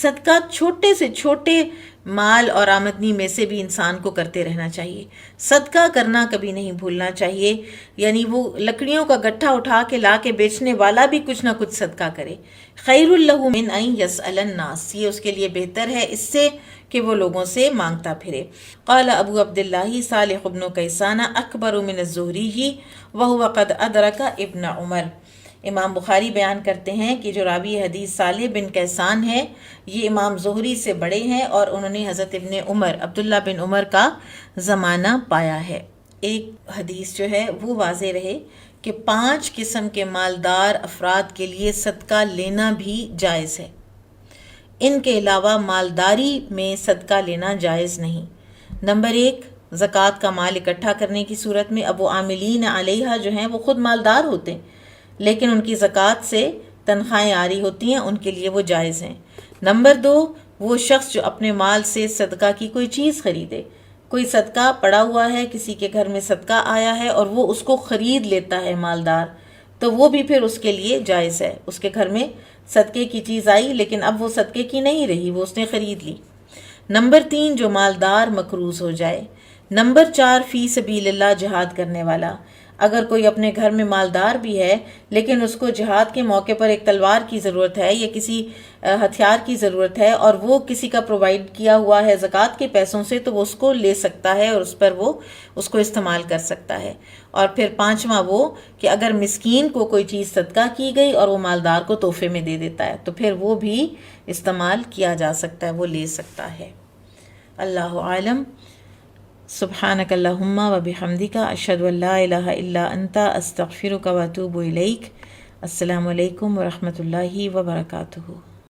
صدقہ چھوٹے سے چھوٹے مال اور آمدنی میں سے بھی انسان کو کرتے رہنا چاہیے. صدقہ کرنا کبھی نہیں بھولنا چاہیے. یعنی وہ لکڑیوں کا گٹھا اٹھا کے لا کے بیچنے والا بھی کچھ نہ کچھ صدقہ کرے. خیر لہ من ان یسأل الناس، یہ اس کے لیے بہتر ہے اس سے کہ وہ لوگوں سے مانگتا پھرے. قال ابو عبداللہ صالح بن کیسان اکبر من الزہری وہو قد ادرک ابن عمر. امام بخاری بیان کرتے ہیں کہ جو راوی حدیث صالح بن کیسان ہے یہ امام زہری سے بڑے ہیں اور انہوں نے حضرت ابن عمر، عبداللہ بن عمر کا زمانہ پایا ہے. ایک حدیث جو ہے وہ واضح رہے کہ 5 قسم کے مالدار افراد کے لیے صدقہ لینا بھی جائز ہے. ان کے علاوہ مالداری میں صدقہ لینا جائز نہیں. نمبر 1، زکوٰۃ کا مال اکٹھا کرنے کی صورت میں. اب وہ عاملین علیہا جو ہیں وہ خود مالدار ہوتے ہیں لیکن ان کی زکوٰۃ سے تنخواہیں آ رہی ہوتی ہیں، ان کے لیے وہ جائز ہیں. نمبر 2، وہ شخص جو اپنے مال سے صدقہ کی کوئی چیز خریدے. کوئی صدقہ پڑا ہوا ہے، کسی کے گھر میں صدقہ آیا ہے اور وہ اس کو خرید لیتا ہے مالدار، تو وہ بھی پھر اس کے لیے جائز ہے. اس کے گھر میں صدقے کی چیز آئی لیکن اب وہ صدقے کی نہیں رہی، وہ اس نے خرید لی. نمبر 3، جو مالدار مقروض ہو جائے. نمبر 4، فی سبیل اللہ جہاد کرنے والا. اگر کوئی اپنے گھر میں مالدار بھی ہے لیکن اس کو جہاد کے موقع پر ایک تلوار کی ضرورت ہے یا کسی ہتھیار کی ضرورت ہے اور وہ کسی کا پرووائڈ کیا ہوا ہے زکوٰۃ کے پیسوں سے، تو وہ اس کو لے سکتا ہے اور اس پر وہ اس کو استعمال کر سکتا ہے. اور پھر 5واں وہ کہ اگر مسکین کو کوئی چیز صدقہ کی گئی اور وہ مالدار کو تحفے میں دے دیتا ہے تو پھر وہ بھی استعمال کیا جا سکتا ہے، وہ لے سکتا ہے. اللہ عالم. سبحانک اللہم و بحمدک، اشہد ان لا الہ الا انت، استغفرک و اتوب الیک. السلام علیکم ورحمۃ اللہ وبرکاتہ.